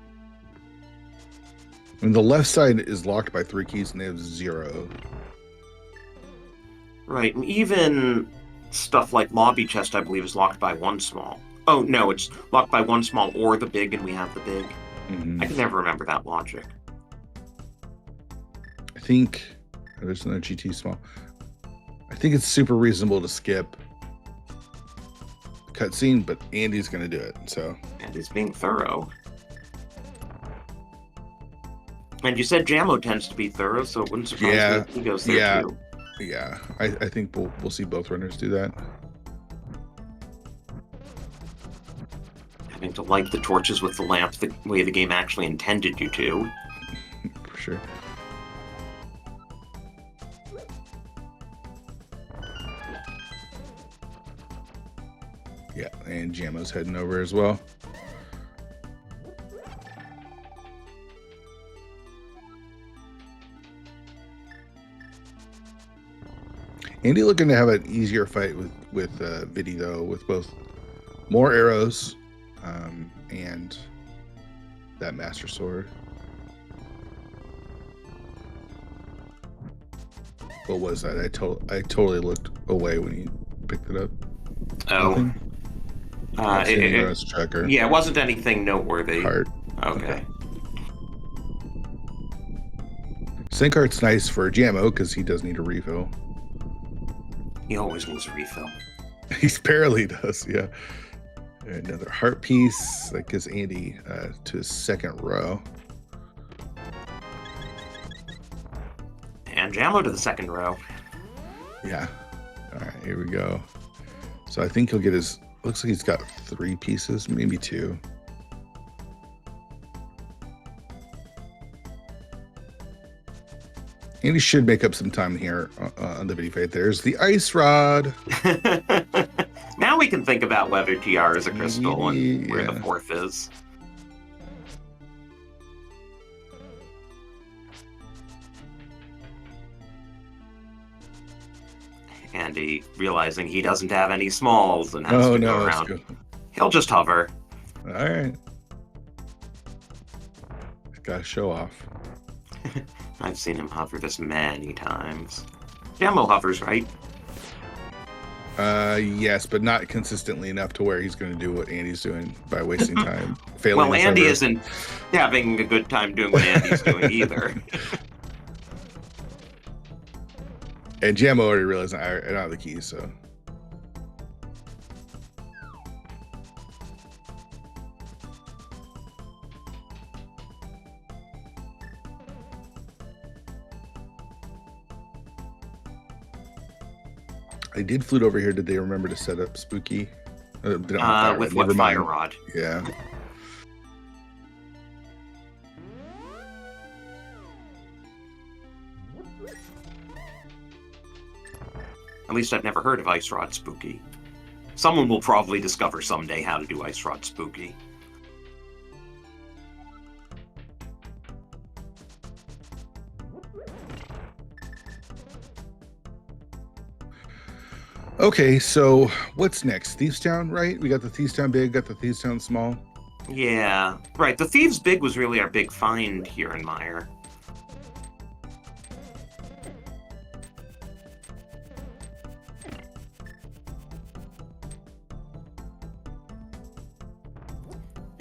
I mean, the left side is locked by 3 keys and they have 0. Right, and even stuff like Lobby Chest, I believe, is locked by 1 small. Oh, no, it's locked by 1 small or the big, and we have the big. I can never remember that logic. I think there's another GT small. I think it's super reasonable to skip cutscene, but Andy's going to do it. So Andy's being thorough. And you said Jamo tends to be thorough, so it wouldn't surprise me if he goes there too. Yeah, I think we'll see both runners do that. Having to light the torches with the lamp the way the game actually intended you to. For sure. Yeah, and Jamo's heading over as well. Andy looking to have an easier fight with Vidi though, with both more arrows and that Master Sword. What was that? I totally looked away when you picked it up. Oh. Tracker. Yeah, it wasn't anything noteworthy. Heart. Okay. Sync Heart's nice for Jamo because he does need a refill. He always needs a refill. He barely does, yeah. Another heart piece that gives Andy to his second row. And Jamo to the second row. Yeah. All right, here we go. So I think he'll get his, looks like he's got 3 pieces, maybe 2. And he should make up some time here on the video fight. There's the ice rod. Now we can think about whether TR is a crystal and where the Yeah. 4th is. Andy realizing he doesn't have any smalls and has to go around. Go. He'll just hover. All right. Gotta show off. I've seen him hover this many times. Jamo hovers, right? Yes, but not consistently enough to where he's going to do what Andy's doing by wasting time. Failing Well, this Andy hover. isn't having a good time doing what Andy's doing either. And Jamo already realized I don't have the keys, so. I did flute over here. Did they remember to set up spooky? They don't have fire With rod. what Never mind. fire rod? Yeah. At least I've never heard of Ice Rod Spooky. Someone will probably discover someday how to do Ice Rod Spooky. Okay, so what's next? Thieves Town, right? We got the Thieves Town big, got the Thieves Town small. Yeah, right. The Thieves Big was really our big find here in Meyer.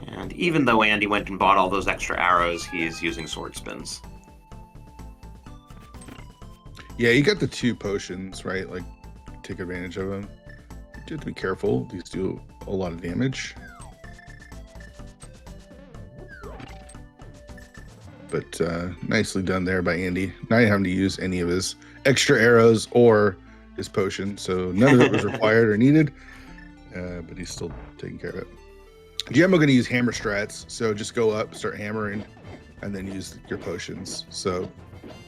And even though Andy went and bought all those extra arrows, he's using sword spins. Yeah, you got the 2 potions, right? Like, take advantage of them. You have to be careful. These do a lot of damage. But nicely done there by Andy. Not having to use any of his extra arrows or his potion. So none of it was required or needed. But he's still taking care of it. Jamo going to use hammer strats. So just go up, start hammering, and then use your potions. So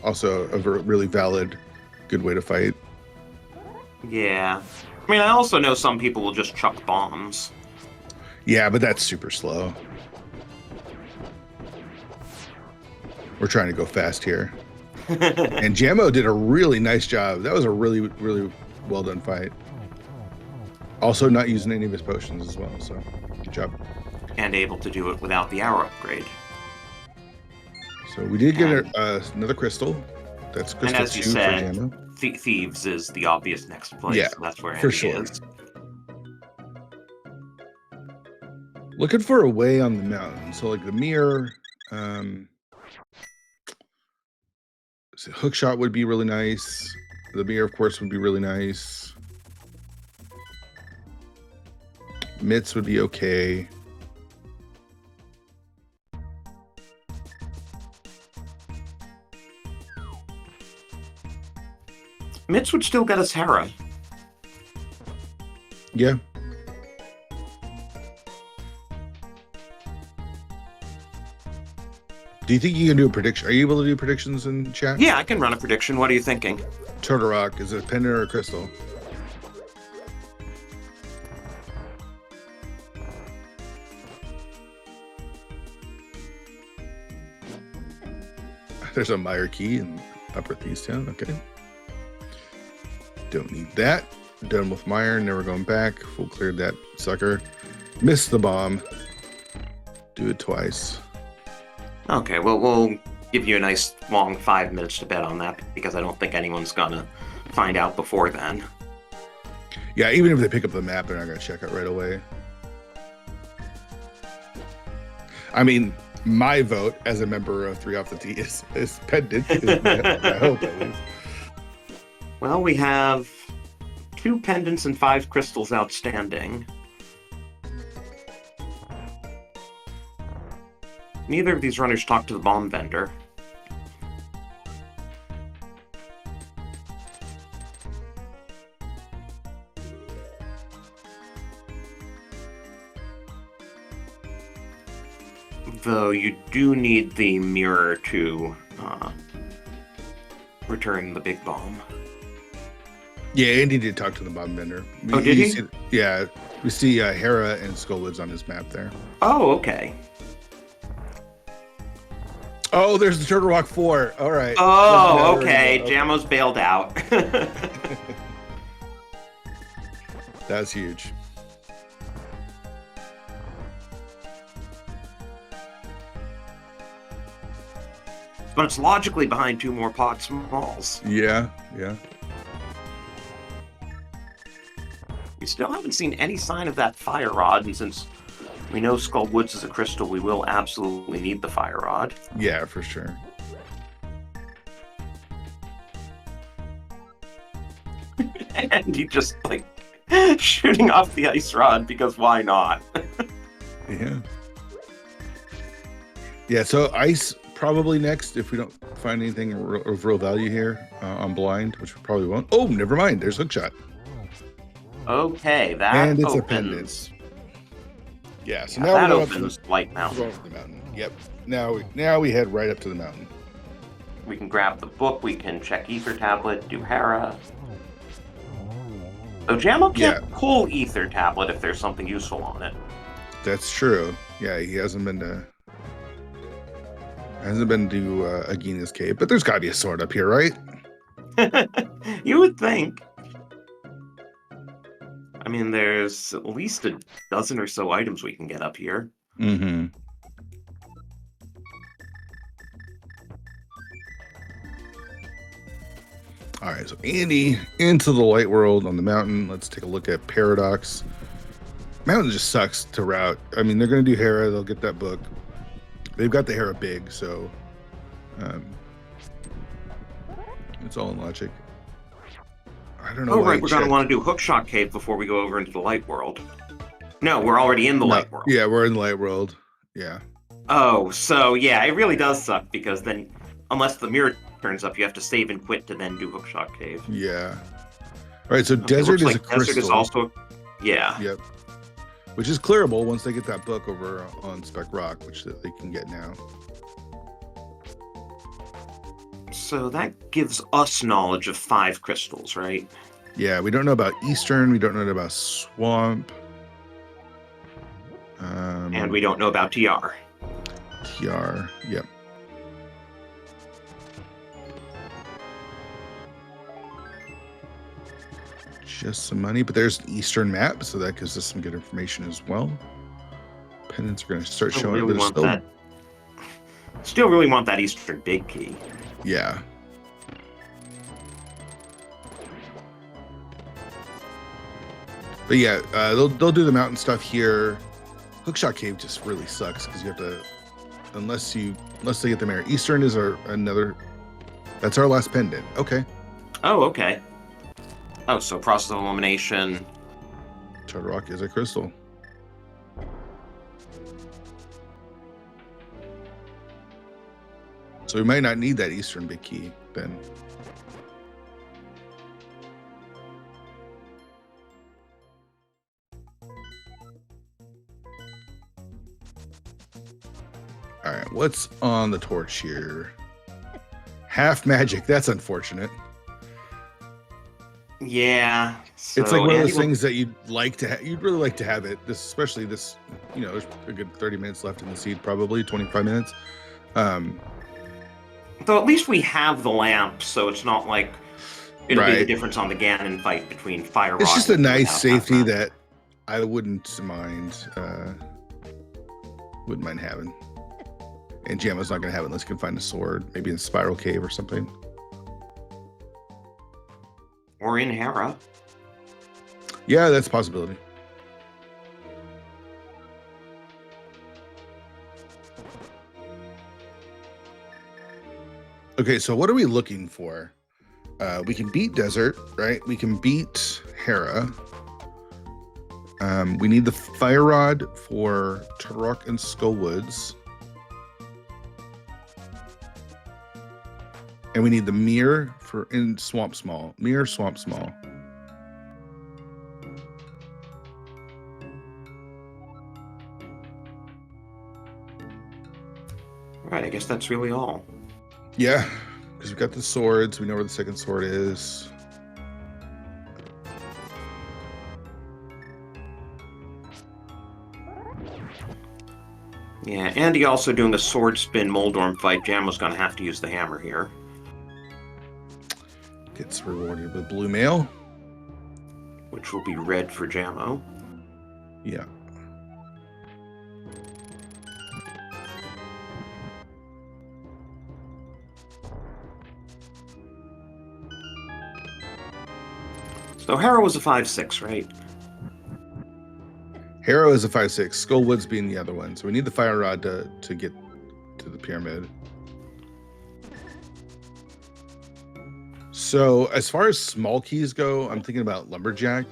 also a really valid, good way to fight. Yeah. I mean, I also know some people will just chuck bombs. Yeah, but that's super slow. We're trying to go fast here. And Jamo did a really nice job. That was a really, really well done fight. Also not using any of his potions as well, so good job. And able to do it without the arrow upgrade. So we did get another crystal. That's crystal And as you 2 said, for Jamo. Thieves is the obvious next place. Yeah, So that's where for Andy sure. is. Looking for a way on the mountain. So like the mirror, so hook shot would be really nice. The mirror, of course, would be really nice. Mitts would be okay. Mitch would still get us Hera. Yeah. Do you think you can do a prediction? Are you able to do predictions in chat? Yeah, I can run a prediction. What are you thinking? Turtle Rock, is it a pendant or a crystal? There's a Meyer key in Upper Thieves Town. Okay. Don't need that. Done with Meyer. Never going back. Full cleared that sucker. Missed the bomb. Do it twice. Okay, well, we'll give you a nice long 5 minutes to bet on that because I don't think anyone's gonna find out before then. Yeah, even if they pick up the map, they're not going to check it right away. I mean, my vote as a member of 3 Off the Tee is pendant. I hope at least. Well, we have 2 pendants and 5 crystals outstanding. Neither of these runners talked to the bomb vendor. Though you do need the mirror to return the big bomb. Yeah, Andy did talk to the bomb bender. Oh, did he? See, yeah, we see Hera and Skullwoods on his map there. Oh, okay. Oh, there's the Turtle Rock 4. All right. Oh, okay. Jamo's bailed out. That's huge. But it's logically behind 2 more pot smalls. Yeah, yeah. We still haven't seen any sign of that fire rod, and since we know Skullwoods is a crystal, we will absolutely need the fire rod. Yeah, for sure. And he just, like, shooting off the ice rod, because why not? Yeah. Yeah, so ice probably next if we don't find anything of real value here on blind, which we probably won't. Oh, never mind. There's hookshot. Okay, that and it's opens. a pendant. Yeah, so Yeah, now that we're opens Light Mountain. Over the mountain. Yep. Now we head right up to the mountain. We can grab the book. We can check Ether Tablet. Do Hera. So Jamo can't pull Ether Tablet if there's something useful on it. That's true. Yeah, he hasn't been to Agina's cave, but there's got to be a sword up here, right? You would think. I mean, there's at least a dozen or so items we can get up here. Mm-hmm. All right, so Andy into the light world on the mountain. Let's take a look at Paradox. Mountain just sucks to route. I mean, they're going to do Hera. They'll get that book. They've got the Hera big, so it's all in logic. I don't know. Oh, right. We're going to want to do Hookshot Cave before we go over into the light world. No, we're already in the light world. Yeah, we're in the light world. Yeah. Oh, so yeah, it really does suck because then, unless the mirror turns up, you have to save and quit to then do Hookshot Cave. Yeah. All right, so desert is a crystal. Desert is also, yeah. Yep. Which is clearable once they get that book over on Spec Rock, which they can get now. So that gives us knowledge of 5 crystals, right? Yeah, we don't know about Eastern. We don't know about Swamp. And we don't know about TR. TR, yep. Just some money, but there's an Eastern map, so that gives us some good information as well. Pendants are going to start showing. Really want that. Still really want that Eastern big key. Yeah. But yeah, they'll do the mountain stuff here. Hookshot Cave just really sucks because you have to, unless they get the mirror. Eastern is another. That's our last pendant. Okay. Oh, okay. Oh, so process of elimination. Turtle Rock is a crystal. So we might not need that Eastern big key then. All right, what's on the torch here? Half magic. That's unfortunate. Yeah. So, it's like one of those things that you'd really like to have it. This, especially this, there's a good 30 minutes left in the seed, probably 25 minutes. Though at least we have the lamp, so it's not like it'll be the difference on the Ganon fight between Fire Rock. It's just a nice safety that I wouldn't mind having. And Jamo's not going to have it unless he can find a sword, maybe in Spiral Cave or something. Or in Hera. Yeah, that's a possibility. Okay, so what are we looking for? We can beat Desert, right? We can beat Hera. We need the Fire Rod for Turok and Skullwoods. And we need the mirror in Swamp Small. Mirror Swamp Small. Right, I guess that's really all. Yeah, because we've got the swords. We know where the second sword is. Yeah, Andy also doing a sword spin Moldorm fight. Jamo's going to have to use the hammer here. Gets rewarded with blue mail. Which will be red for Jamo. Yeah. So Harrow was a 5/6, right? Harrow is a 5/6. Skullwood's being the other one. So we need the fire rod to get to the pyramid. So as far as small keys go, I'm thinking about lumberjack.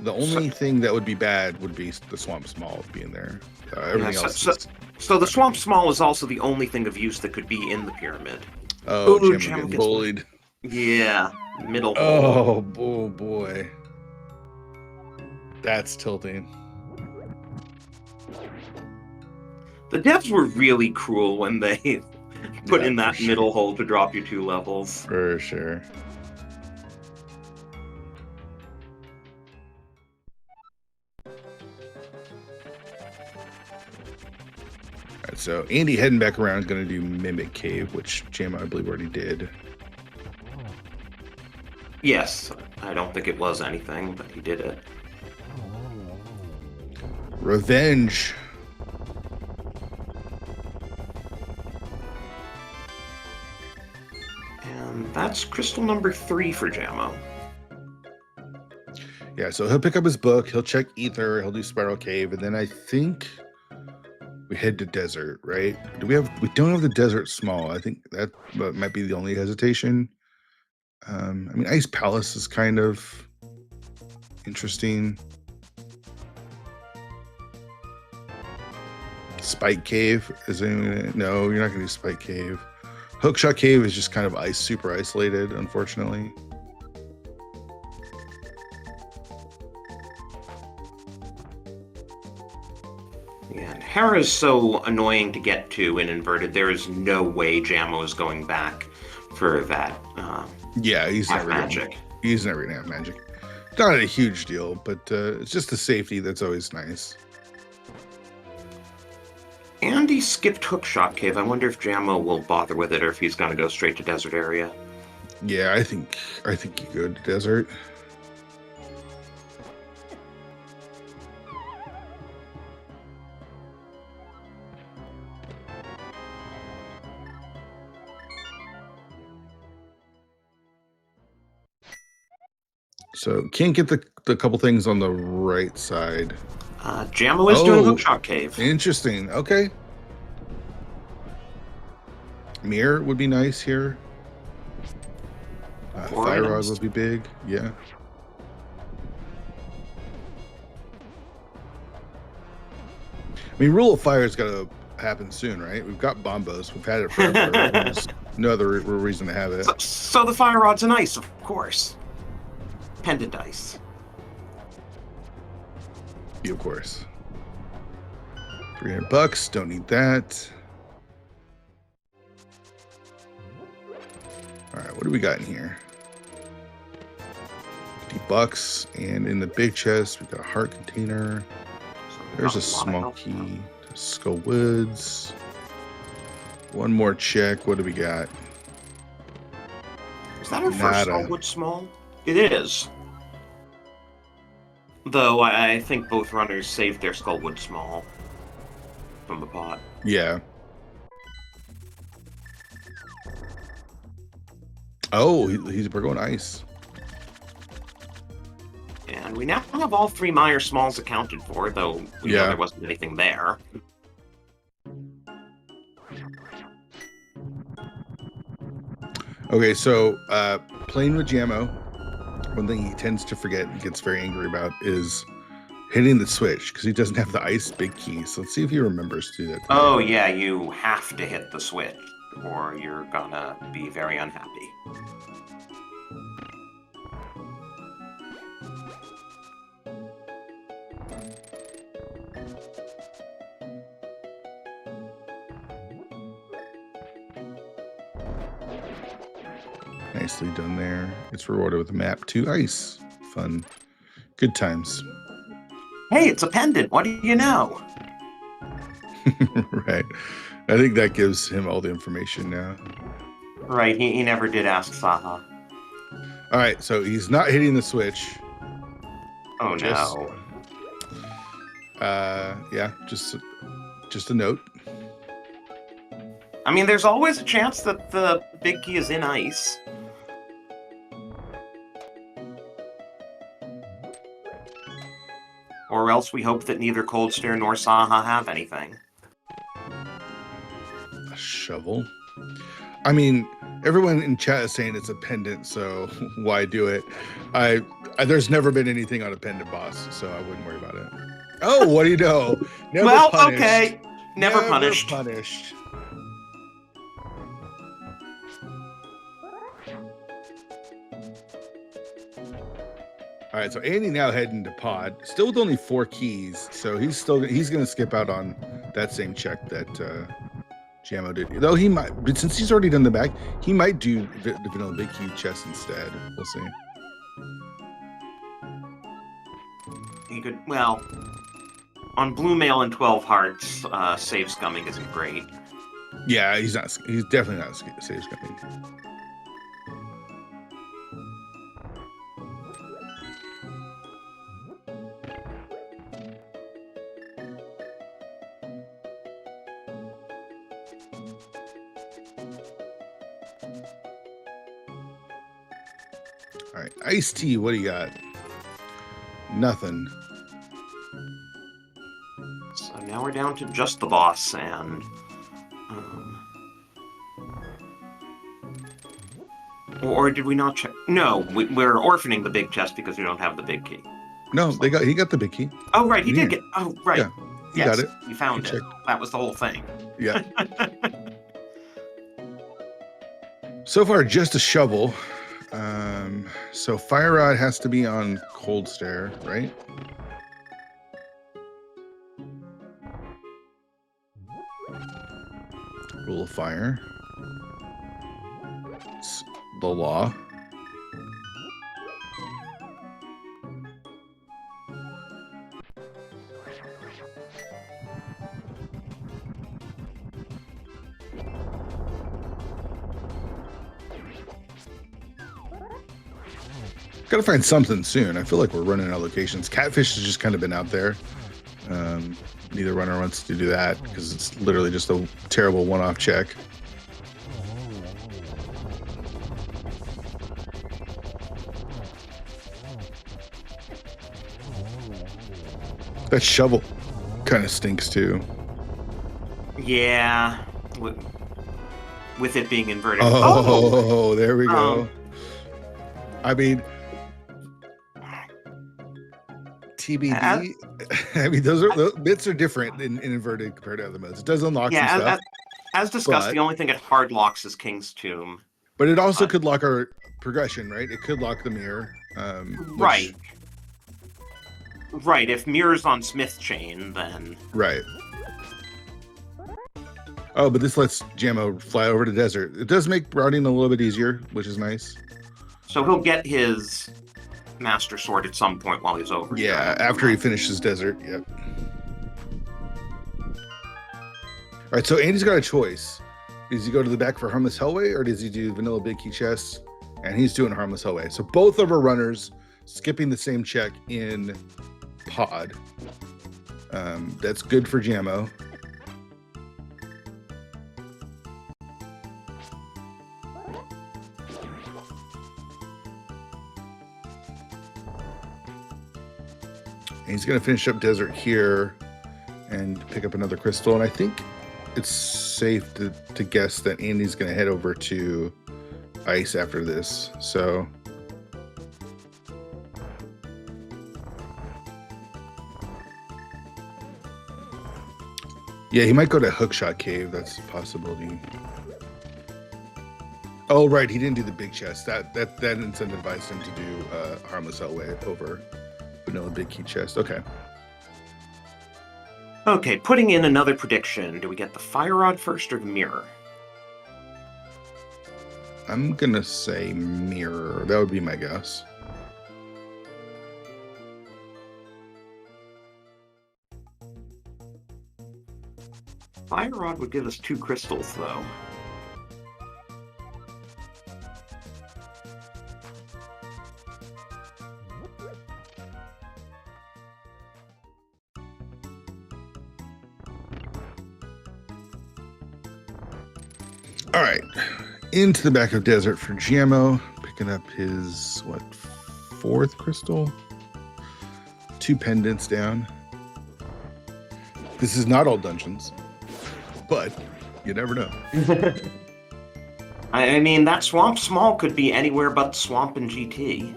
The only thing that would be bad would be the swamp small being there. Everything else is... So the swamp small is also the only thing of use that could be in the pyramid. Oh, Jamo gets bullied. Yeah, middle hole. Oh boy. That's tilting. The devs were really cruel when they put in that middle hole to drop you 2 levels. For sure. Alright, so Andy heading back around is going to do Mimic Cave, which Jamo, I believe, already did. Yes, I don't think it was anything, but he did it. Revenge. And that's crystal number 3 for Jamo. Yeah, so he'll pick up his book, he'll check Ether, he'll do Spiral Cave, and then I think we head to Desert, right? We don't have the Desert Small. I think that might be the only hesitation. I mean, Ice Palace is kind of interesting. Spike Cave is no, you're not gonna do Spike Cave. Hookshot Cave is just kind of super isolated, unfortunately. Yeah, and Hera is so annoying to get to in Inverted. There is no way Jamo is going back for that. Yeah, he's never magic. He's never gonna have magic. Not a huge deal, but it's just the safety that's always nice. Andy skipped Hookshot Cave. I wonder if Jamo will bother with it or if he's going to go straight to Desert area. Yeah, I think you go to Desert. So can't get the couple things on the right side. Jamo is doing Hookshot Cave. Interesting. Okay. Mirror would be nice here. Fire Rod would be big. Yeah. I mean, Rule of Fire's got to happen soon, right? We've got Bombos. We've had it forever. There's no other reason to have it. So the Fire Rod's an ice, of course. Pendant ice. Yeah, of course. $300. Don't need that. All right, what do we got in here? $50, and in the big chest we got a heart container. There's a small key. Skull Woods. One more check. What do we got? Is that our first Skullwood small? It is. Though I think both runners saved their Skullwood small from the pot. Yeah. Oh, we're going ice. And we now have all 3 Meyer smalls accounted for, though we know there wasn't anything there. Okay, so playing with Jamo, one thing he tends to forget and gets very angry about is hitting the switch, because he doesn't have the ice big key. So let's see if he remembers to do that today. Oh yeah, you have to hit the switch, or you're gonna be very unhappy. Nicely done there. It's rewarded with a map to ice. Fun. Good times. Hey, it's a pendant. What do you know? Right. I think that gives him all the information now. Right, he never did ask Saha. All right, so he's not hitting the switch. Oh Just- no. Yeah, just a note. I mean, there's always a chance that the big key is in ice. Or else we hope that neither Cold Stare nor Saha have anything. A shovel. I mean, everyone in chat is saying it's a pendant, so why do it? There's never been anything on a pendant boss, so I wouldn't worry about it. Oh, what do you know? Never Well, punished. okay. Never punished. Punished. All right, so Andy now heading to pod, still with only 4 keys, so he's going to skip out on that same check that Jamo did. Though he might, but since he's already done the back, he might do the vanilla big key chest instead. We'll see. He could, well, on Blue Mail and 12 Hearts, save scumming isn't great. Yeah, he's not. He's definitely not save scumming. All right, Ice Tea, what do you got? Nothing. So now we're down to just the boss, and or did we not check? No, we're orphaning the big chest because we don't have the big key. No, he got the big key. Oh, right, he did get. Oh, right. Yeah, he yes, got it. He found He it. That was the whole thing. Yeah. So far, just a shovel. So Fire Rod has to be on Cold Stare, right? Rule of Fire. It's the law. Gotta find something soon. I feel like we're running out of locations. Catfish has just kind of been out there. Neither runner wants to do that because it's literally just a terrible one-off check. That shovel kind of stinks too. Yeah, with it being inverted. Oh, there we go. I mean, TBD. I mean, those bits are different in inverted compared to other modes. It does unlock some stuff. As discussed, the only thing it hard locks is King's Tomb. But it also could lock our progression, right? It could lock the mirror. Right. Right. If mirror's on Smith Chain, then. Right. Oh, but this lets Jamo fly over to desert. It does make routing a little bit easier, which is nice. So he'll get his Master Sword at some point while he's over. Yeah, after he finishes desert. Yep. All right, so Andy's got a choice. Does he go to the back for Harmless Hellway, or does he do Vanilla Big Key Chest? And he's doing Harmless Hellway. So both of our runners skipping the same check in pod. That's good for Jamo. And he's going to finish up desert here and pick up another crystal. And I think it's safe to guess that Andy's going to head over to ice after this. So yeah, he might go to Hookshot Cave. That's a possibility. Oh, right. He didn't do the big chest. That incentivized him to do Harmless Hellway over Vanilla Big Key Chest. Okay. Okay, putting in another prediction. Do we get the Fire Rod first or the Mirror? I'm gonna say mirror. That would be my guess. Fire Rod would give us 2 crystals, though. All right, into the back of desert for Jamo, picking up his, what, 4th crystal? 2 pendants down. This is not all dungeons, but you never know. I mean, that Swamp Small could be anywhere but Swamp and GT.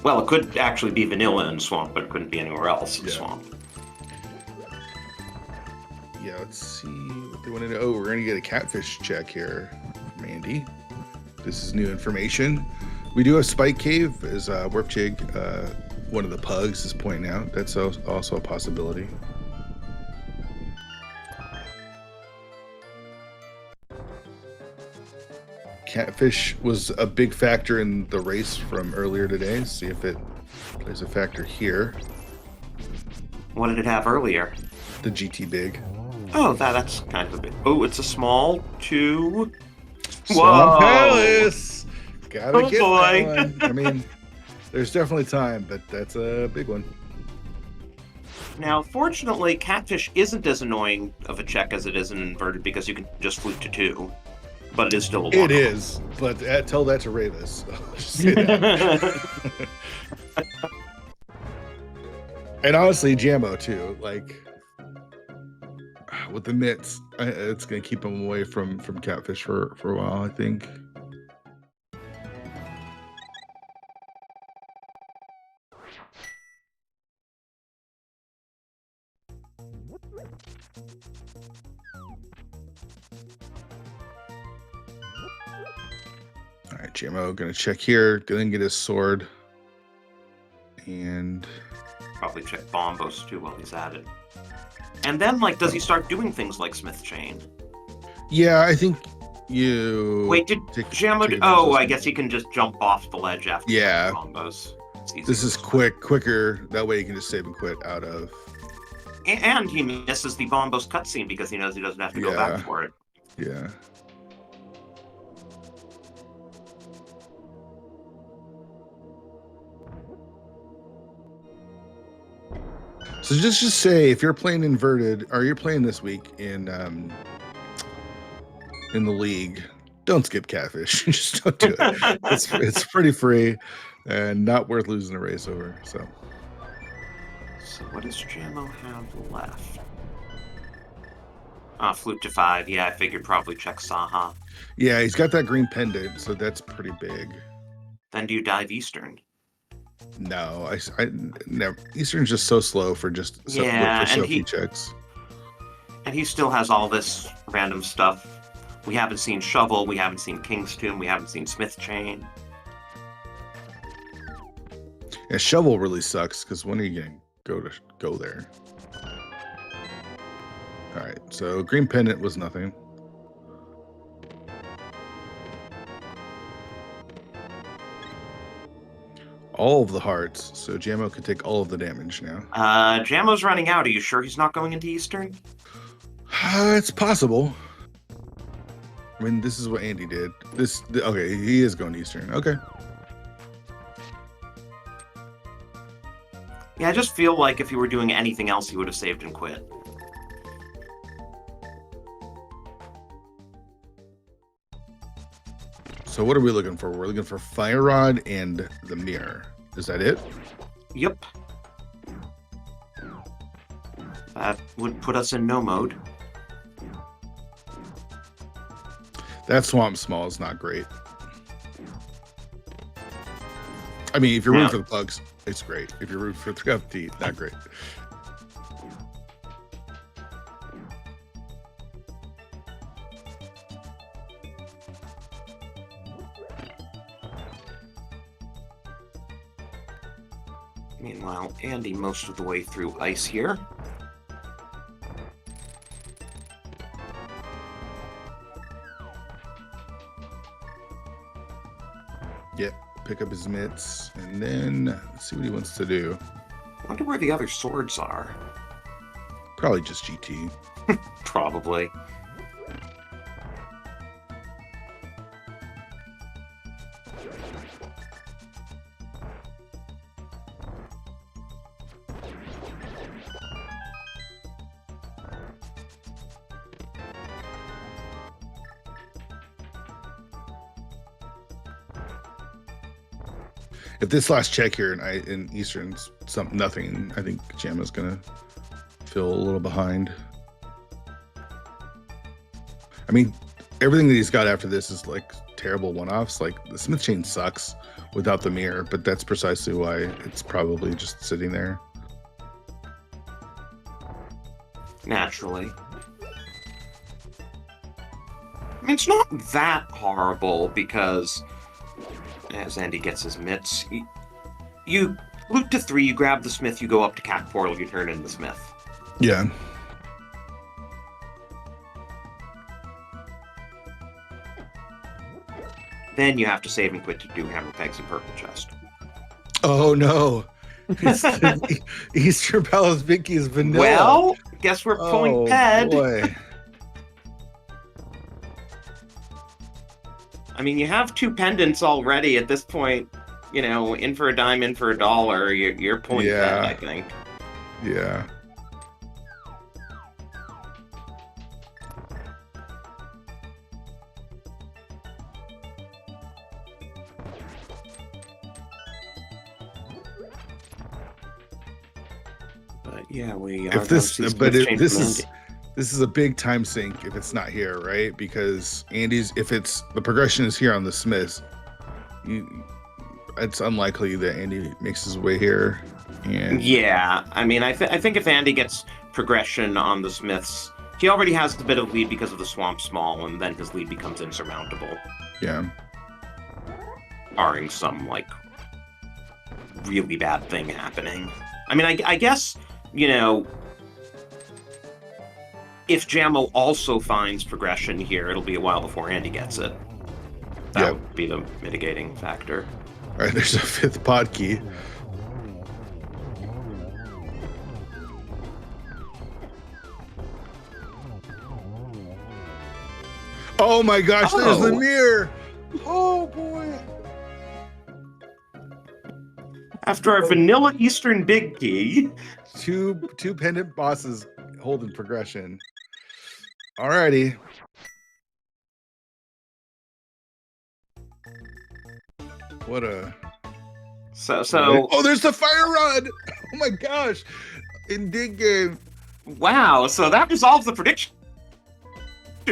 Well, it could actually be Vanilla and Swamp, but it couldn't be anywhere else in Swamp. Yeah, let's see what they want to know. Oh, we're going to get a catfish check here from Andy. This is new information. We do have Spike Cave, as Werfjig, one of the pugs, is pointing out. That's also a possibility. Catfish was a big factor in the race from earlier today. See if it plays a factor here. What did it have earlier? The GT Big. Oh, that's kind of a bit. Oh, it's a small 2. Swamp Palace! Gotta get boy. that one. I mean, there's definitely time, but that's a big one. Now, fortunately, Catfish isn't as annoying of a check as it is in Inverted because you can just flute to 2. But it is still a lot. It is, but tell that to Ravis. Just say that. And honestly, Jamo too. Like with the mitts, it's gonna keep him away from Catfish for a while, I think. All right, Jamo gonna check here, then get his sword, and probably check Bombos too while he's at it. And then, like, does he start doing things like Smith Chain? Yeah, I think you. Wait, did Jamo? Oh, I guess he can just jump off the ledge after Bombos. This is quicker. That way he can just save and quit out of. And he misses the Bombos cutscene because he knows he doesn't have to go back for it. Yeah. So just say if you're playing Inverted, or you're playing this week in the league, don't skip Catfish. Just don't do it. It's pretty free and not worth losing a race over. So what does Jamo have left? Flute to 5. Yeah, I figured probably check Saha. Yeah, he's got that green pendant, so that's pretty big. Then do you dive Eastern? No, I never. Eastern's just so slow for just so few checks. And he still has all this random stuff. We haven't seen Shovel, we haven't seen King's Tomb, we haven't seen Smith Chain. Yeah, Shovel really sucks because when are you gonna go there? All right, so green pendant was nothing. All of the hearts, so Jamo could take all of the damage now. Jamo's running out. Are you sure he's not going into Eastern? It's possible. I mean, this is what Andy did. Okay, he is going to Eastern. Okay. Yeah, I just feel like if he were doing anything else, he would have saved and quit. So what are we looking for? We're looking for Fire Rod and the mirror. Is that it? Yep. That would put us in no mode. That Swamp Small is not great. I mean, if you're rooting for the plugs, it's great. If you're rooting for the teeth, not great. Meanwhile, Andy most of the way through ice here. Yeah, pick up his mitts, and then let's see what he wants to do. I wonder where the other swords are. Probably just GT. Probably. If this last check here in Eastern's nothing, I think Jamo's gonna feel a little behind. I mean, everything that he's got after this is like terrible one-offs. Like the Smith chain sucks without the mirror, but that's precisely why it's probably just sitting there. Naturally. I mean, it's not that horrible because as Andy gets his mitts, you loot to 3, you grab the Smith, you go up to Cat Portal, you turn in the Smith. Yeah. Then you have to save and quit to do Hammer Pegs and Purple Chest. Oh no. Eastern Palace Vicky is vanilla. Well, guess we're pulling Ped. Boy. I mean, you have 2 pendants already at this point. You know, in for a dime, in for a dollar. You're pulling Ped, I think. Yeah. But yeah, we are. If this is a big time sink if it's not here, right? Because if it's the progression is here on the Smiths, it's unlikely that Andy makes his way here. And yeah, I mean, I think if Andy gets progression on the Smiths, he already has a bit of lead because of the Swamp Small, and then his lead becomes insurmountable. Yeah. Barring some, like, really bad thing happening. I mean, I guess, you know, if Jamo also finds progression here, it'll be a while before Andy gets it. That would be the mitigating factor. All right, there's a 5th pod key. Oh my gosh, there's the mirror. Oh boy. After our vanilla Eastern big key. Two pendant bosses holding progression. Alrighty. What a So oh, there's the fire rod. Oh my gosh. In dig game. Wow, so that resolves the prediction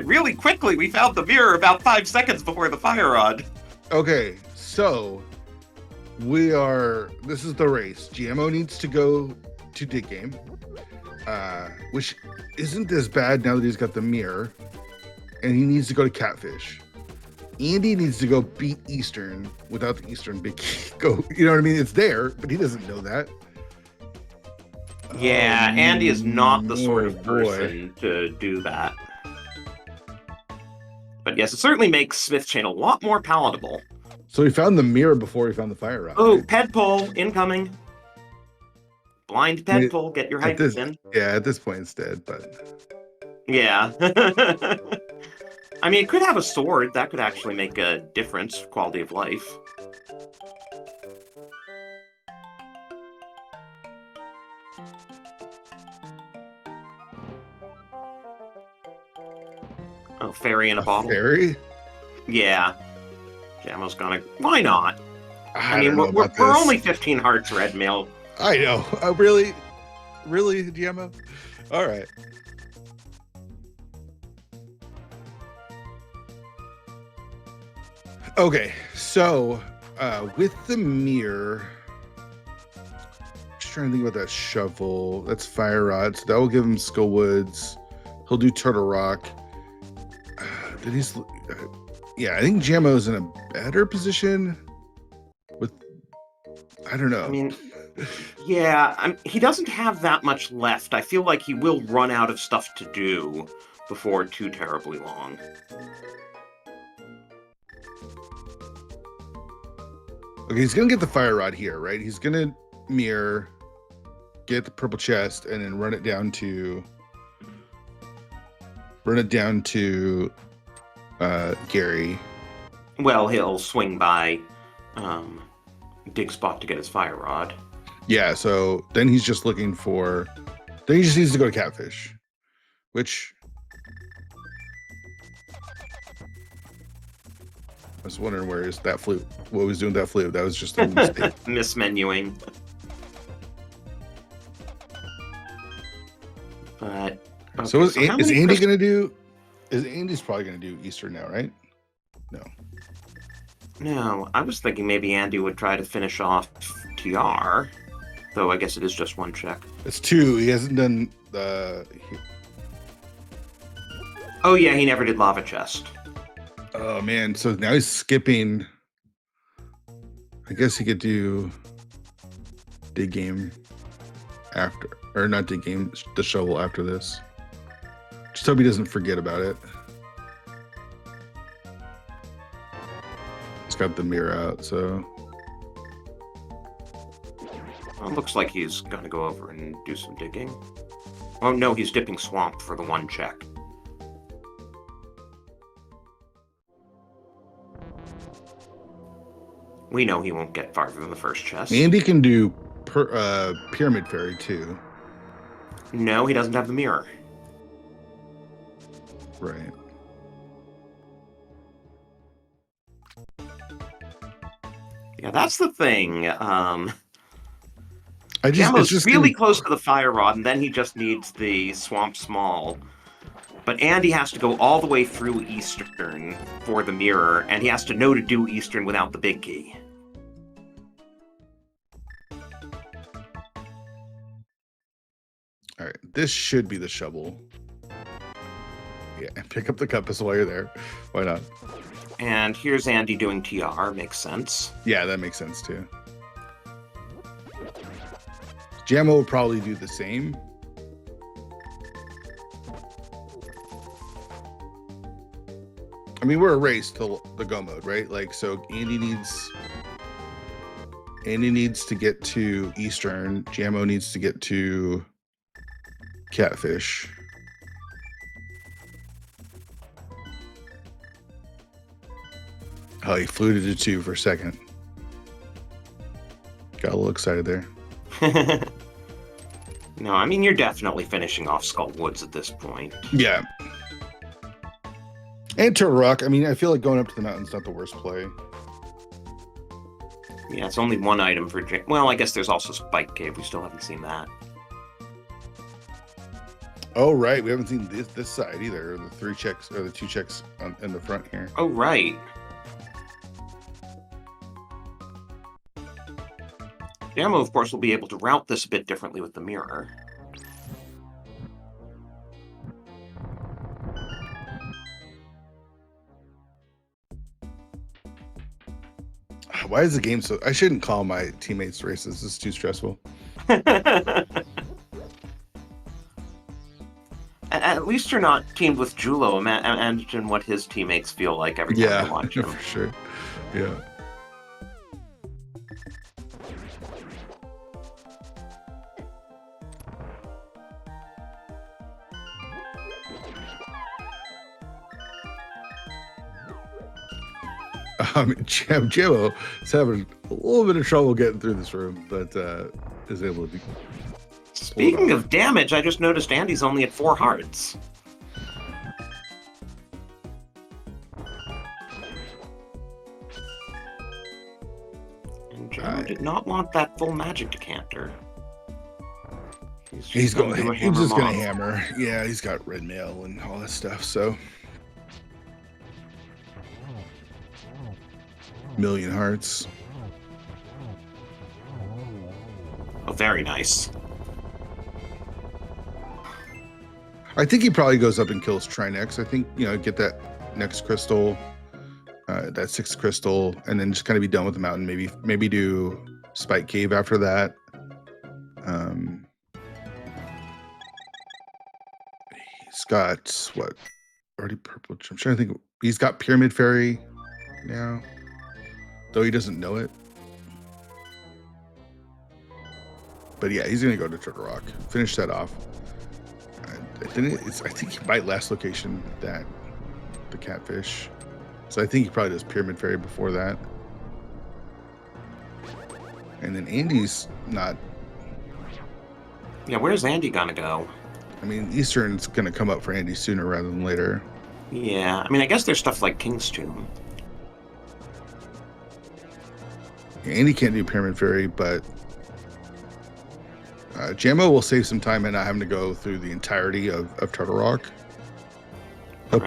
really quickly. We found the mirror about 5 seconds before the fire rod. Okay, so this is the race. Jamo needs to go to dig game. Which isn't as bad now that he's got the mirror, and he needs to go to Catfish. Andy needs to go beat Eastern without the Eastern big key. You know what I mean? It's there, but he doesn't know that. Yeah, Andy is not the sort of person to do that. But yes, it certainly makes Smith Chain a lot more palatable. So he found the mirror before he found the fire rod. Oh, right? Ped pull incoming. Blind Ped pull, get your hypes in. Yeah, at this point it's dead, but yeah. I mean, it could have a sword. That could actually make a difference, quality of life. Oh, fairy in a bottle. Fairy? Yeah. Jamo's gonna. Why not? I mean, we're only 15 hearts red mail. I know. Really, Jamo? All right. Okay, so with the mirror, just trying to think about that shovel. That's fire rod, so that will give him Skull Woods. He'll do Turtle Rock. Then he's, yeah, I think Jamo's in a better position with, I don't know. I mean, yeah, he doesn't have that much left. I feel like he will run out of stuff to do before too terribly long. Okay, he's gonna get the fire rod here, right? He's gonna mirror, get the purple chest, and then run it down to Gary. Well, he'll swing by Dig Spot to get his fire rod. Yeah, so then he's just looking for. Then he just needs to go to Catfish, which I was wondering where is that flute? What was doing that flute? That was just a mistake. Mismenuing. But okay, so is how many Andy gonna do? Is Andy's probably gonna do Easter now, right? No. No, I was thinking maybe Andy would try to finish off TR, though I guess it is just one check. It's 2. He hasn't done the. Oh yeah, he never did Lava Chest. Oh man, so now he's skipping. I guess he could do Dig Game after, or not Dig Game, the shovel after this. Just hope he doesn't forget about it. He's got the mirror out, so. Well, it looks like he's going to go over and do some digging. Oh no, he's dipping Swamp for the one check. We know he won't get farther than the first chest. Andy can do Pyramid Fairy too. No, he doesn't have the mirror. Right. Yeah, that's the thing. It's just really close to the fire rod, and then he just needs the Swamp Small. But Andy has to go all the way through Eastern for the mirror, and he has to know to do Eastern without the big key. All right, this should be the shovel. Yeah, pick up the compass while you're there. Why not? And here's Andy doing TR. Makes sense. Yeah, that makes sense too. Jamo will probably do the same. I mean, we're a race to the go mode, right? Like, so Andy needs to get to Eastern. Jamo needs to get to Catfish. Oh, he fluted to 2 for a second. Got a little excited there. No, I mean, you're definitely finishing off Skull Woods at this point. Yeah. And to Rock, I mean, I feel like going up to the mountain's not the worst play. Yeah, it's only one item for... Well, I guess there's also Spike Cave. We still haven't seen that. Oh, right. We haven't seen this side either. The 3 checks, or the 2 checks in the front here. Oh, right. Jamo, of course, will be able to route this a bit differently with the mirror. Why is the game so... I shouldn't call my teammates races. This is too stressful. At least you're not teamed with Julo. Imagine what his teammates feel like every time they watch him. For sure. Yeah. Jamo is having a little bit of trouble getting through this room, but is able to. Speaking of damage, I just noticed Andy's only at 4 hearts. And Jamo did not want that full magic decanter. He's just going to hammer. Yeah, he's got red mail and all that stuff, so. Million hearts. Oh, very nice. I think he probably goes up and kills Trinex. I think, get that next crystal, that 6th crystal, and then just kind of be done with the mountain. Maybe do Spike Cave after that. He's got what? Already purple. I'm trying to think. He's got Pyramid Fairy now, though he doesn't know it. But yeah, he's gonna go to Turtle Rock, finish that off. I think he might last location that the Catfish. So I think he probably does Pyramid Fairy before that. And then Andy's not. Yeah, where's Andy gonna go? I mean, Eastern's gonna come up for Andy sooner rather than later. Yeah, I mean, I guess there's stuff like King's Tomb. Yeah, Andy can't do Pyramid Fairy, but Jamo will save some time and not having to go through the entirety of Turtle Rock.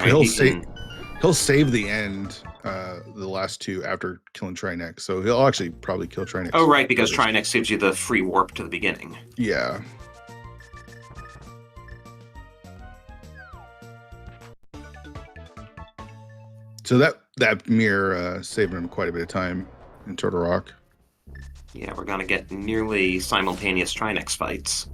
He'll save the end, the last two after killing Trinex. So he'll actually probably kill Trinex. Oh, right, because Trinex gives you the free warp to the beginning. Yeah. So that mirror saving him quite a bit of time in Turtle Rock. Yeah, we're gonna get nearly simultaneous Trinex fights.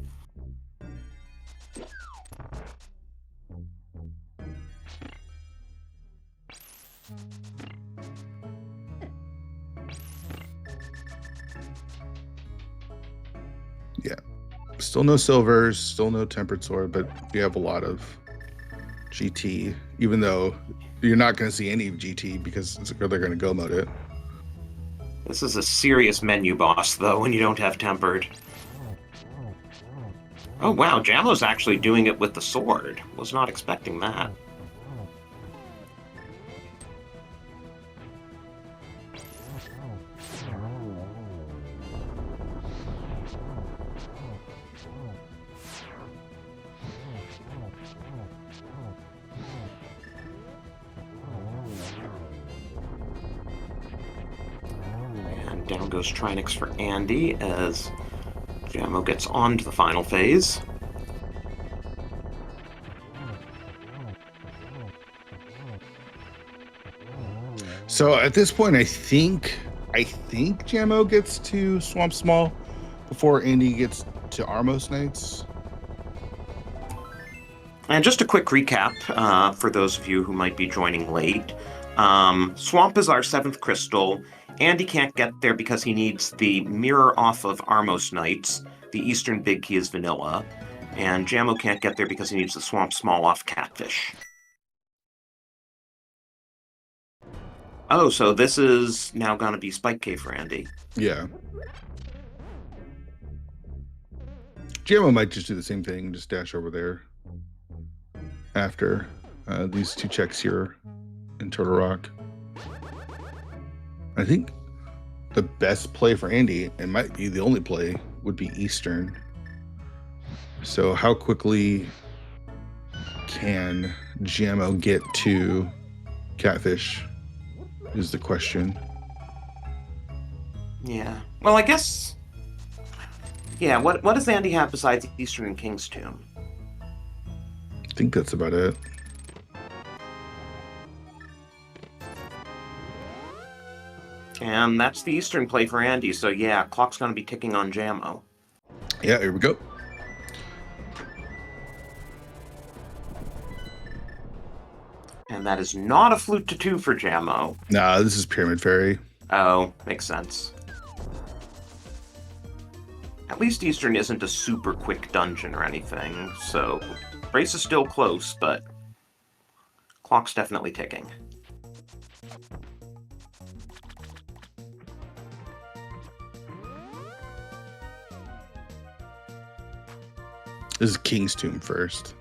Yeah. Still no silvers, still no tempered sword, but we have a lot of GT, even though you're not going to see any GT because they're going to go mode it. This is a serious menu boss, though, when you don't have tempered. Oh, wow, Jamo's actually doing it with the sword. Was not expecting that. Down goes Trinex for Andy as Jamo gets on to the final phase. So at this point, I think Jamo gets to Swamp Small before Andy gets to Armos Knights. And just a quick recap for those of you who might be joining late. Swamp is our 7th crystal. Andy can't get there because he needs the mirror off of Armos Knights. The Eastern Big Key is vanilla. And Jamo can't get there because he needs the Swamp Small off Catfish. Oh, so this is now going to be Spike Cave for Andy. Yeah. Jamo might just do the same thing, just dash over there after these two checks here in Turtle Rock. I think the best play for Andy, and might be the only play, would be Eastern. So how quickly can Jamo get to Catfish is the question. Yeah. Well, I guess... Yeah, what does Andy have besides Eastern and King's Tomb? I think that's about it. And that's the Eastern play for Andy, so yeah, clock's going to be ticking on Jamo. Yeah, here we go. And that is not a flute to 2 for Jamo. Nah, this is Pyramid Fairy. Oh, makes sense. At least Eastern isn't a super quick dungeon or anything, so race is still close, but clock's definitely ticking. This is King's Tomb first.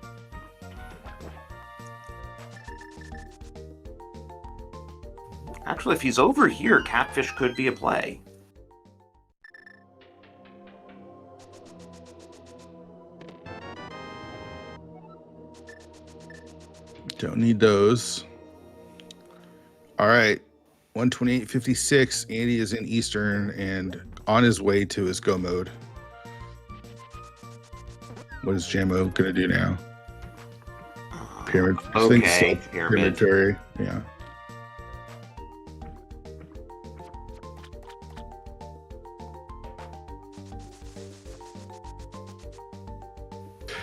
Actually, if he's over here, Catfish could be a play. Don't need those. All right. 128.56. Andy is in Eastern and on his way to his go mode. What is Jamo gonna do now? Pyramid. Okay, Pyramid Fairy. Yeah.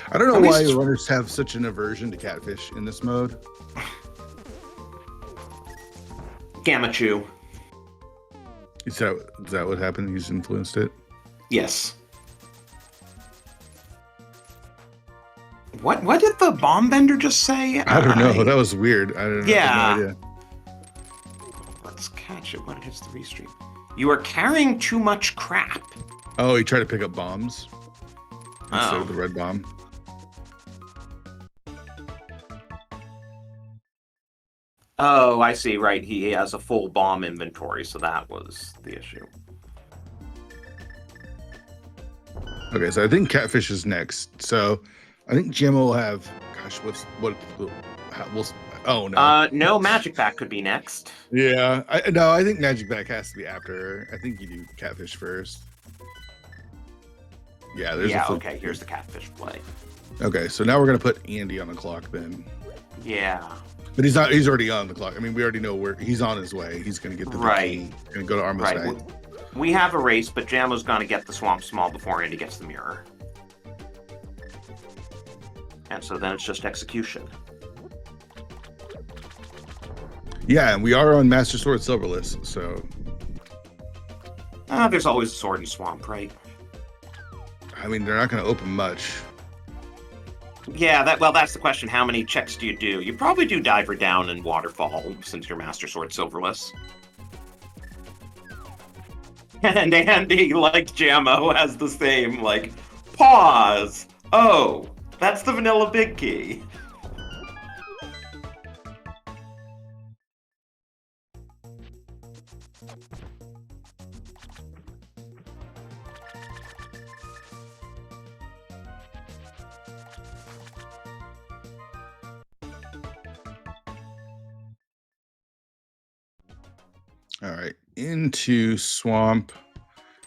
I don't know why runners have such an aversion to Catfish in this mode. Gamma Chew. Is that what happened? He's influenced it? Yes. What did the bomb vendor just say? I don't know. That was weird. I don't know. I have no idea. Let's catch it when it hits the restream. You are carrying too much crap. Oh, he tried to pick up bombs instead Oh. of the red bomb. Oh, I see. Right. He has a full bomb inventory, so that was the issue. Okay, so I think Catfish is next. So I think Jamo will have. Gosh, oh no. No, Magic Back could be next. Yeah, I think Magic Back has to be after. I think you do Catfish first. Yeah, there's okay, here's the Catfish play. Okay, so now we're gonna put Andy on the clock then. Yeah. But he's not. He's already on the clock. I mean, we already know where he's on his way. He's gonna get the right. He's gonna go to Armos Night. We have a race, but Jamo's gonna get the Swamp Small before Andy gets the mirror. And so then it's just execution. Yeah, and we are on Master Sword Silverless, so. There's always a sword in Swamp, right? I mean, they're not going to open much. Yeah, that's the question. How many checks do you do? You probably do Diver Down and Waterfall, since you're Master Sword Silverless. And Andy, like Jamo, has the same, like, pause. Oh, that's the vanilla big key. All right, into Swamp,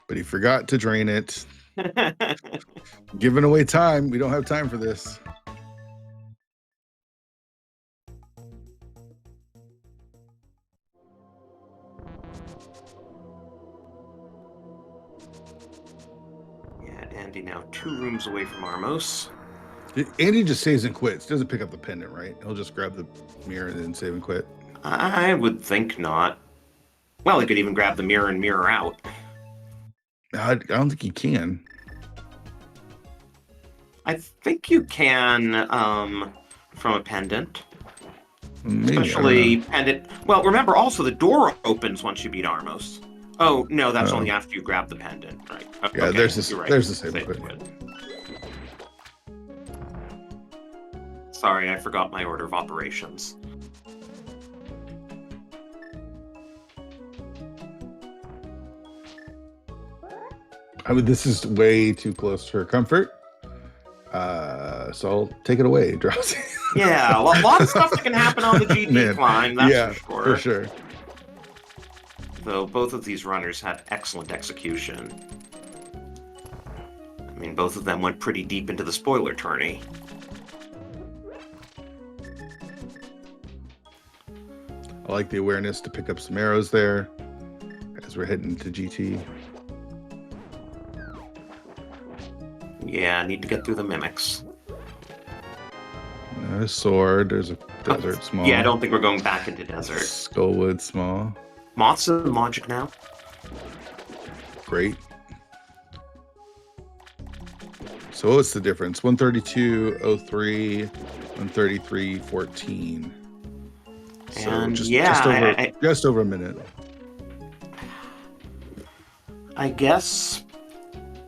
but he forgot to drain it. Giving away time. We don't have time for this. Yeah, Andy now 2 rooms away from Armos. Andy just saves and quits. Doesn't pick up the pendant, right? He'll just grab the mirror and then save and quit. I would think not. Well, he could even grab the mirror and mirror out. I don't think he can. I think you can from a pendant. Maybe, especially pendant. Well, remember also the door opens once you beat Armos. Oh, no, that's only after you grab the pendant. Right. Yeah, okay, there's this. Right. There's the save and quit. Sorry, I forgot my order of operations. I mean, this is way too close to her comfort. So I'll take it away, Drowsy. Yeah, a lot of stuff that can happen on the GT climb, that's for sure. Though both of these runners had excellent execution. I mean, both of them went pretty deep into the spoiler tourney. I like the awareness to pick up some arrows there as we're heading to GT. Yeah, I need to get through the mimics. A sword. There's a desert small. Yeah, I don't think we're going back into desert. Skullwood small. Moth's in logic now. Great. So what's the difference? 132.03, 133.14. So And just over a minute. I guess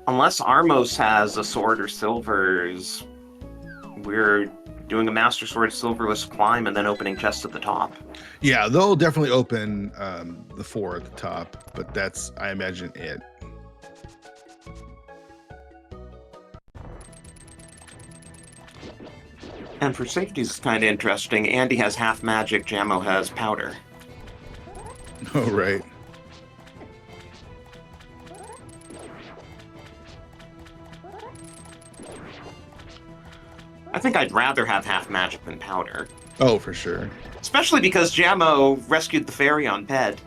unless Armos has a sword or silvers, we're doing a Master Sword Silverless climb and then opening chests at the top. Yeah, they'll definitely open the 4 at the top, but that's, I imagine, it. And for safety, it's kind of interesting. Andy has half magic, Jamo has powder. Oh, right. I think I'd rather have half magic than powder. Oh, for sure. Especially because Jamo rescued the fairy on Ped.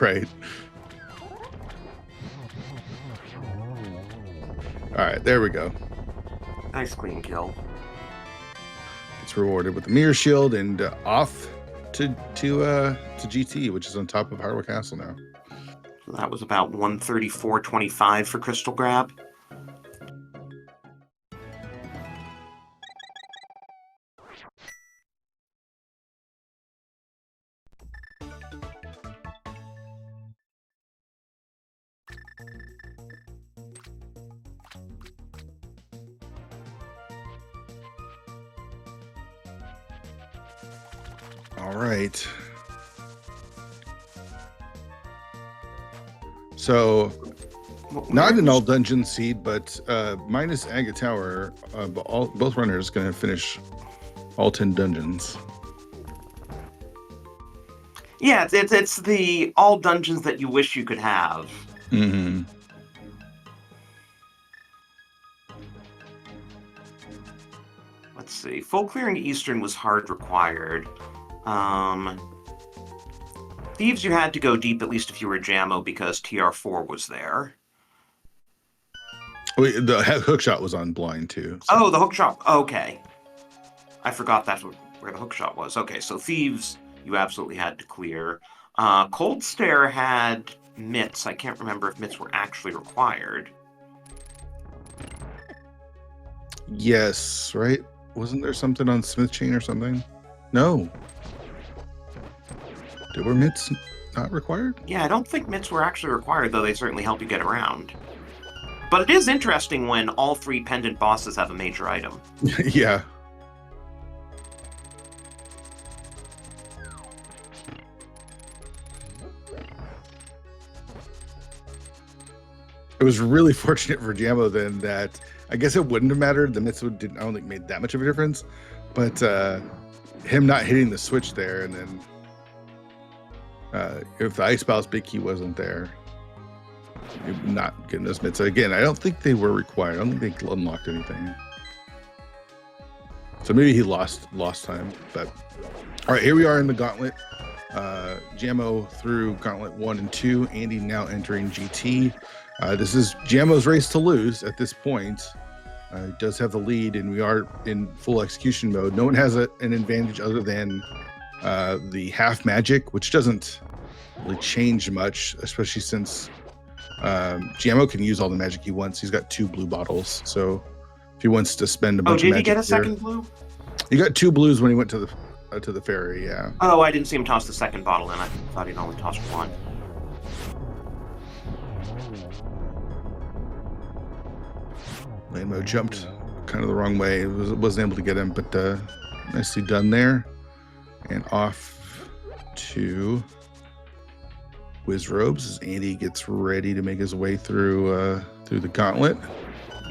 Right. All right, there we go. Nice clean kill. It's rewarded with the mirror shield and off to GT, which is on top of Hardware Castle now. So that was about 134.25 for Crystal Grab. All right. So, not an all dungeon seed, but minus Agate Tower, both runners going to finish all 10 dungeons. Yeah, it's the all dungeons that you wish you could have. Mm-hmm. Let's see. Full clearing Eastern was hard required. Thieves, you had to go deep, at least if you were Jamo, because TR4 was there. Wait, the hookshot was on blind too. So. Oh, the hookshot. Okay. I forgot that's where the hookshot was. Okay, so Thieves, you absolutely had to clear. Cold Stare had mitts. I can't remember if mitts were actually required. Yes, right? Wasn't there something on Smith Chain or something? No. Were mitts not required? Yeah, I don't think mitts were actually required, though they certainly help you get around. But it is interesting when all 3 pendant bosses have a major item. Yeah. It was really fortunate for Jamo then that I guess it wouldn't have mattered. The mitts I don't think made that much of a difference, but him not hitting the switch there, and then if the Ice Palace Big Key wasn't there, not getting those mitts. Again, I don't think they were required. I don't think they unlocked anything. So maybe he lost time. But all right, here we are in the gauntlet. Jamo through gauntlet 1 and 2. Andy now entering GT. This is Jamo's race to lose at this point. He does have the lead, and we are in full execution mode. No one has an advantage other than the half magic, which doesn't really change much, especially since Jamo can use all the magic he wants. He's got 2 blue bottles, so if he wants to spend a bunch of magic. Oh, did he get a second blue? He got 2 blues when he went to the ferry. Yeah. Oh, I didn't see him toss the second bottle in. I thought he'd only tossed 1. Lanmo jumped kind of the wrong way. Wasn't able to get him, but nicely done there. And off to Wizrobes as Andy gets ready to make his way through the gauntlet.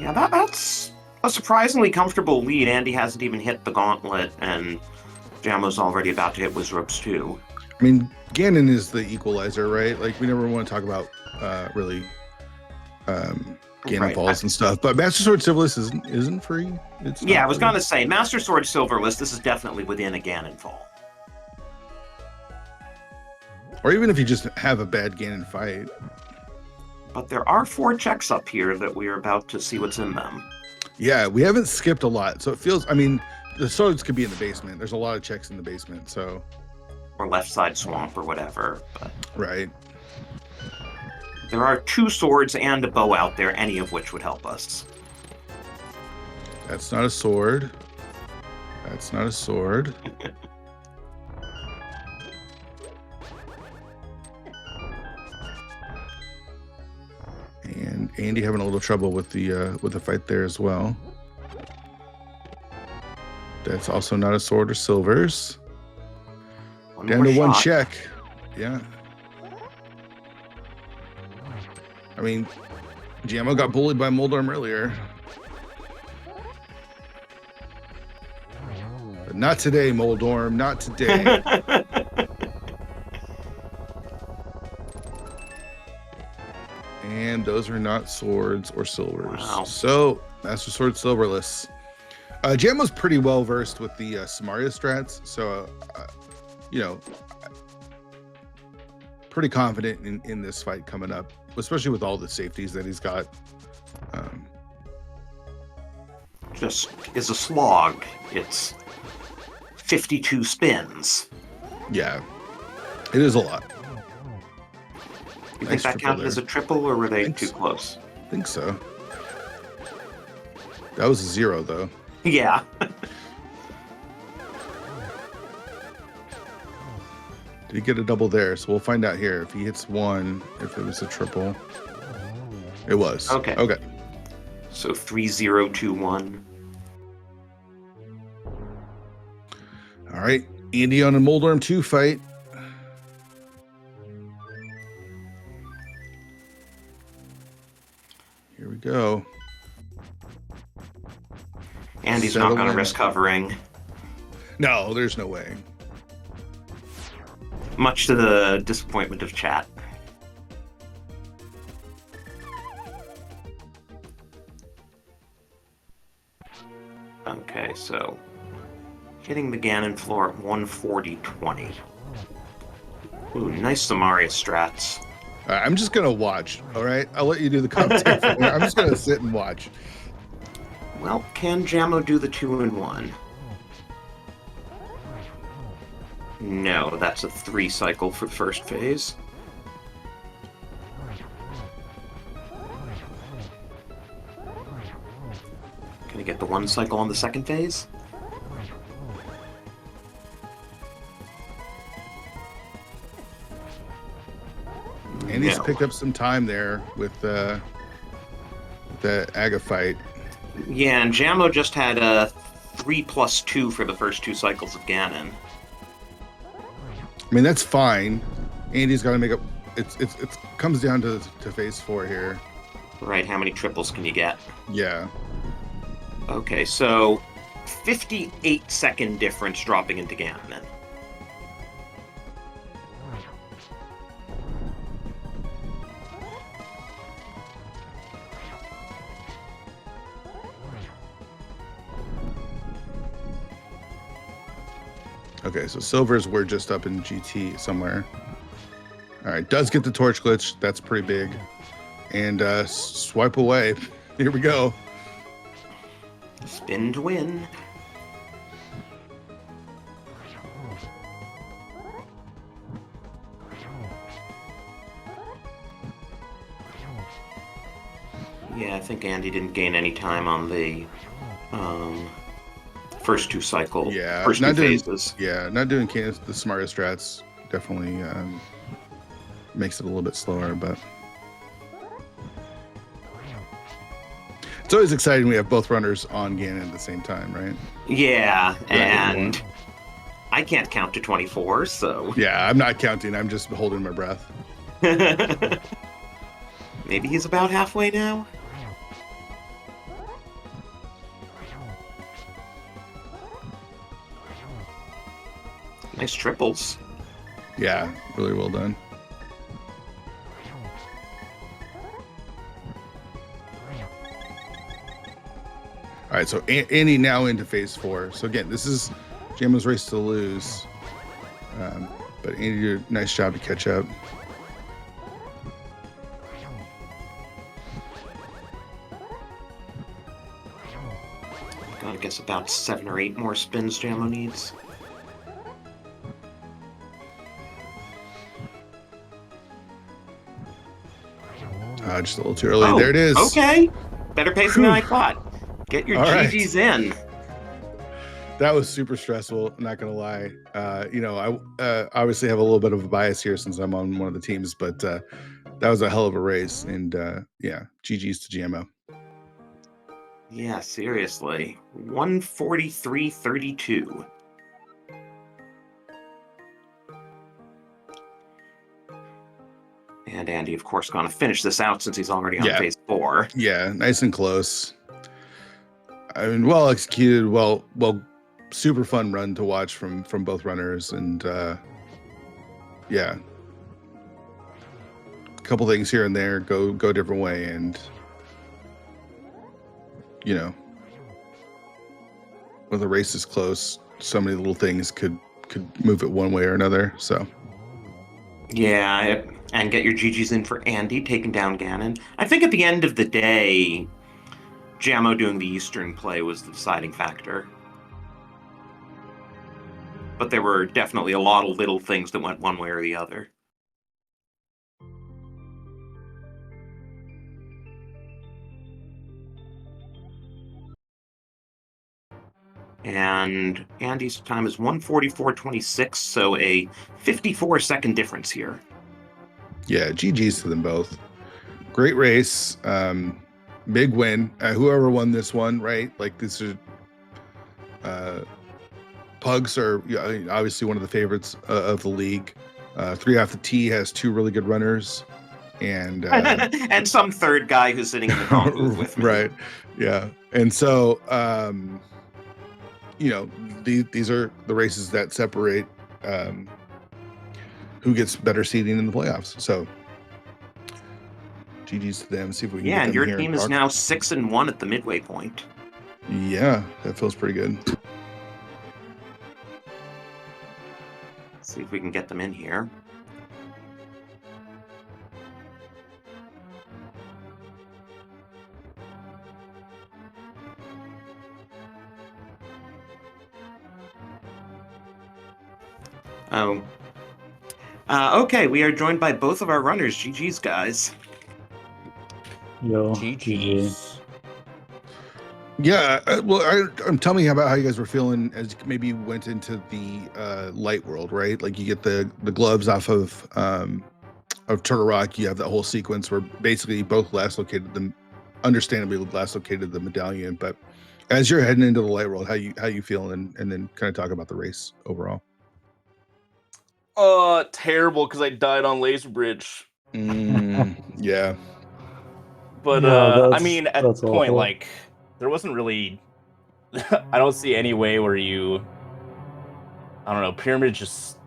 Yeah, that's a surprisingly comfortable lead. Andy hasn't even hit the gauntlet, and Jamo's already about to hit Wizrobes too. I mean, Ganon is the equalizer, right? Like, we never want to talk about really Ganon Falls and stuff, but Master Sword Silverless isn't free. I was going to say, Master Sword Silverless, this is definitely within a Ganon Fall. Or even if you just have a bad Ganon fight. But there are 4 checks up here that we are about to see what's in them. Yeah, we haven't skipped a lot, so it feels, I mean, the swords could be in the basement. There's a lot of checks in the basement, so. Or left side swamp or whatever. But right. There are 2 swords and a bow out there, any of which would help us. That's not a sword. That's not a sword. And Andy having a little trouble with the fight there as well. That's also not a sword or silvers. Down to 1 check. Yeah. I mean, Jamo got bullied by Moldorm earlier. But not today, Moldorm. Not today. And those are not swords or silvers. Wow. So, Master Sword Silverless. Jamo's pretty well versed with the Samaria strats. So, pretty confident in this fight coming up, especially with all the safeties that he's got. Just is a slog. It's 52 spins. Yeah, it is a lot. You think that counted as a triple, or were they too close? I think so. That was a 0, though. Yeah. Did he get a double there? So we'll find out here. If he hits 1, if it was a triple. It was. Okay. Okay. So 3-0-2-1. All right. Andy on a Moldorm 2 fight. Here we go. Andy's not going to risk covering. No, there's no way. Much to the disappointment of chat. Okay, so hitting the Ganon floor at 140.20. Ooh, nice Samaria strats. All right, I'm just going to watch, all right? I'll let you do the commentary. I'm just going to sit and watch. Well, can Jamo do the 2-in-1? No, that's a 3 cycle for the first phase. Can I get the 1 cycle on the second phase? And he's picked up some time there with the Aga fight. Yeah, and Jamo just had a 3+2 for the first 2 cycles of Ganon. I mean, that's fine. Andy's got to make up. It comes down to phase 4 here. Right, how many triples can you get? Yeah. Okay, so 58-second difference dropping into Ganon. Okay, so Silvers, we're just up in GT somewhere. All right, does get the torch glitch. That's pretty big. And swipe away. Here we go. Spin to win. Yeah, I think Andy didn't gain any time on the first 2 cycles. Yeah, first 2 phases. Yeah, not doing the smartest strats definitely makes it a little bit slower, but it's always exciting we have both runners on Ganon at the same time, right? Yeah, and I can't count to 24, so... Yeah, I'm not counting. I'm just holding my breath. Maybe he's about halfway now? Nice triples. Yeah, really well done. All right, so Andy now into phase 4. So again, this is Jamo's race to lose. But Andy did a nice job to catch up. I guess about 7 or 8 more spins Jamo needs. Just a little too early. There it is. Okay. Better pacing than I thought. Get your GGs in. That was super stressful. I'm not gonna lie. I obviously have a little bit of a bias here since I'm on one of the teams, but that was a hell of a race. And yeah, GGs to Jamo. Yeah, seriously. 143.32. And Andy, of course, going to finish this out since he's already on phase 4. Yeah, nice and close. I mean, well executed, well, super fun run to watch from both runners, and yeah, a couple things here and there go a different way, and you know, when the race is close, so many little things could move it one way or another. So yeah, and get your GGs in for Andy taking down Ganon. I think at the end of the day, Jamo doing the Eastern play was the deciding factor. But there were definitely a lot of little things that went one way or the other. And Andy's time is 144.26, so a 54-second difference here. yeah, GGs to them both. Great race. Big win. Whoever won this one, right? Like, this is Pugs are obviously one of the favorites of the league. 3 Off the Tee has 2 really good runners, and and some third guy who's sitting in the comp booth with me. right, yeah. And so these are the races that separate who gets better seeding in the playoffs. So GG's to them. See if we can get And them your here team is now 6-1 at the midway point. Yeah, that feels pretty good. See if we can get them in here. Oh. Okay, we are joined by both of our runners. GG's, guys. Yo, GG's. Yeah, tell me about how you guys were feeling as maybe you went into the light world, right? Like you get the gloves off of Turtle Rock. You have that whole sequence where basically you both understandably last located the medallion. But as you're heading into the light world, how you feeling, and then kind of talk about the race overall. Terrible because I died on Laser Bridge. Yeah. But Yeah, I mean, at the point, awful. like, there wasn't really. I don't see any way where you. I don't know. Pyramid just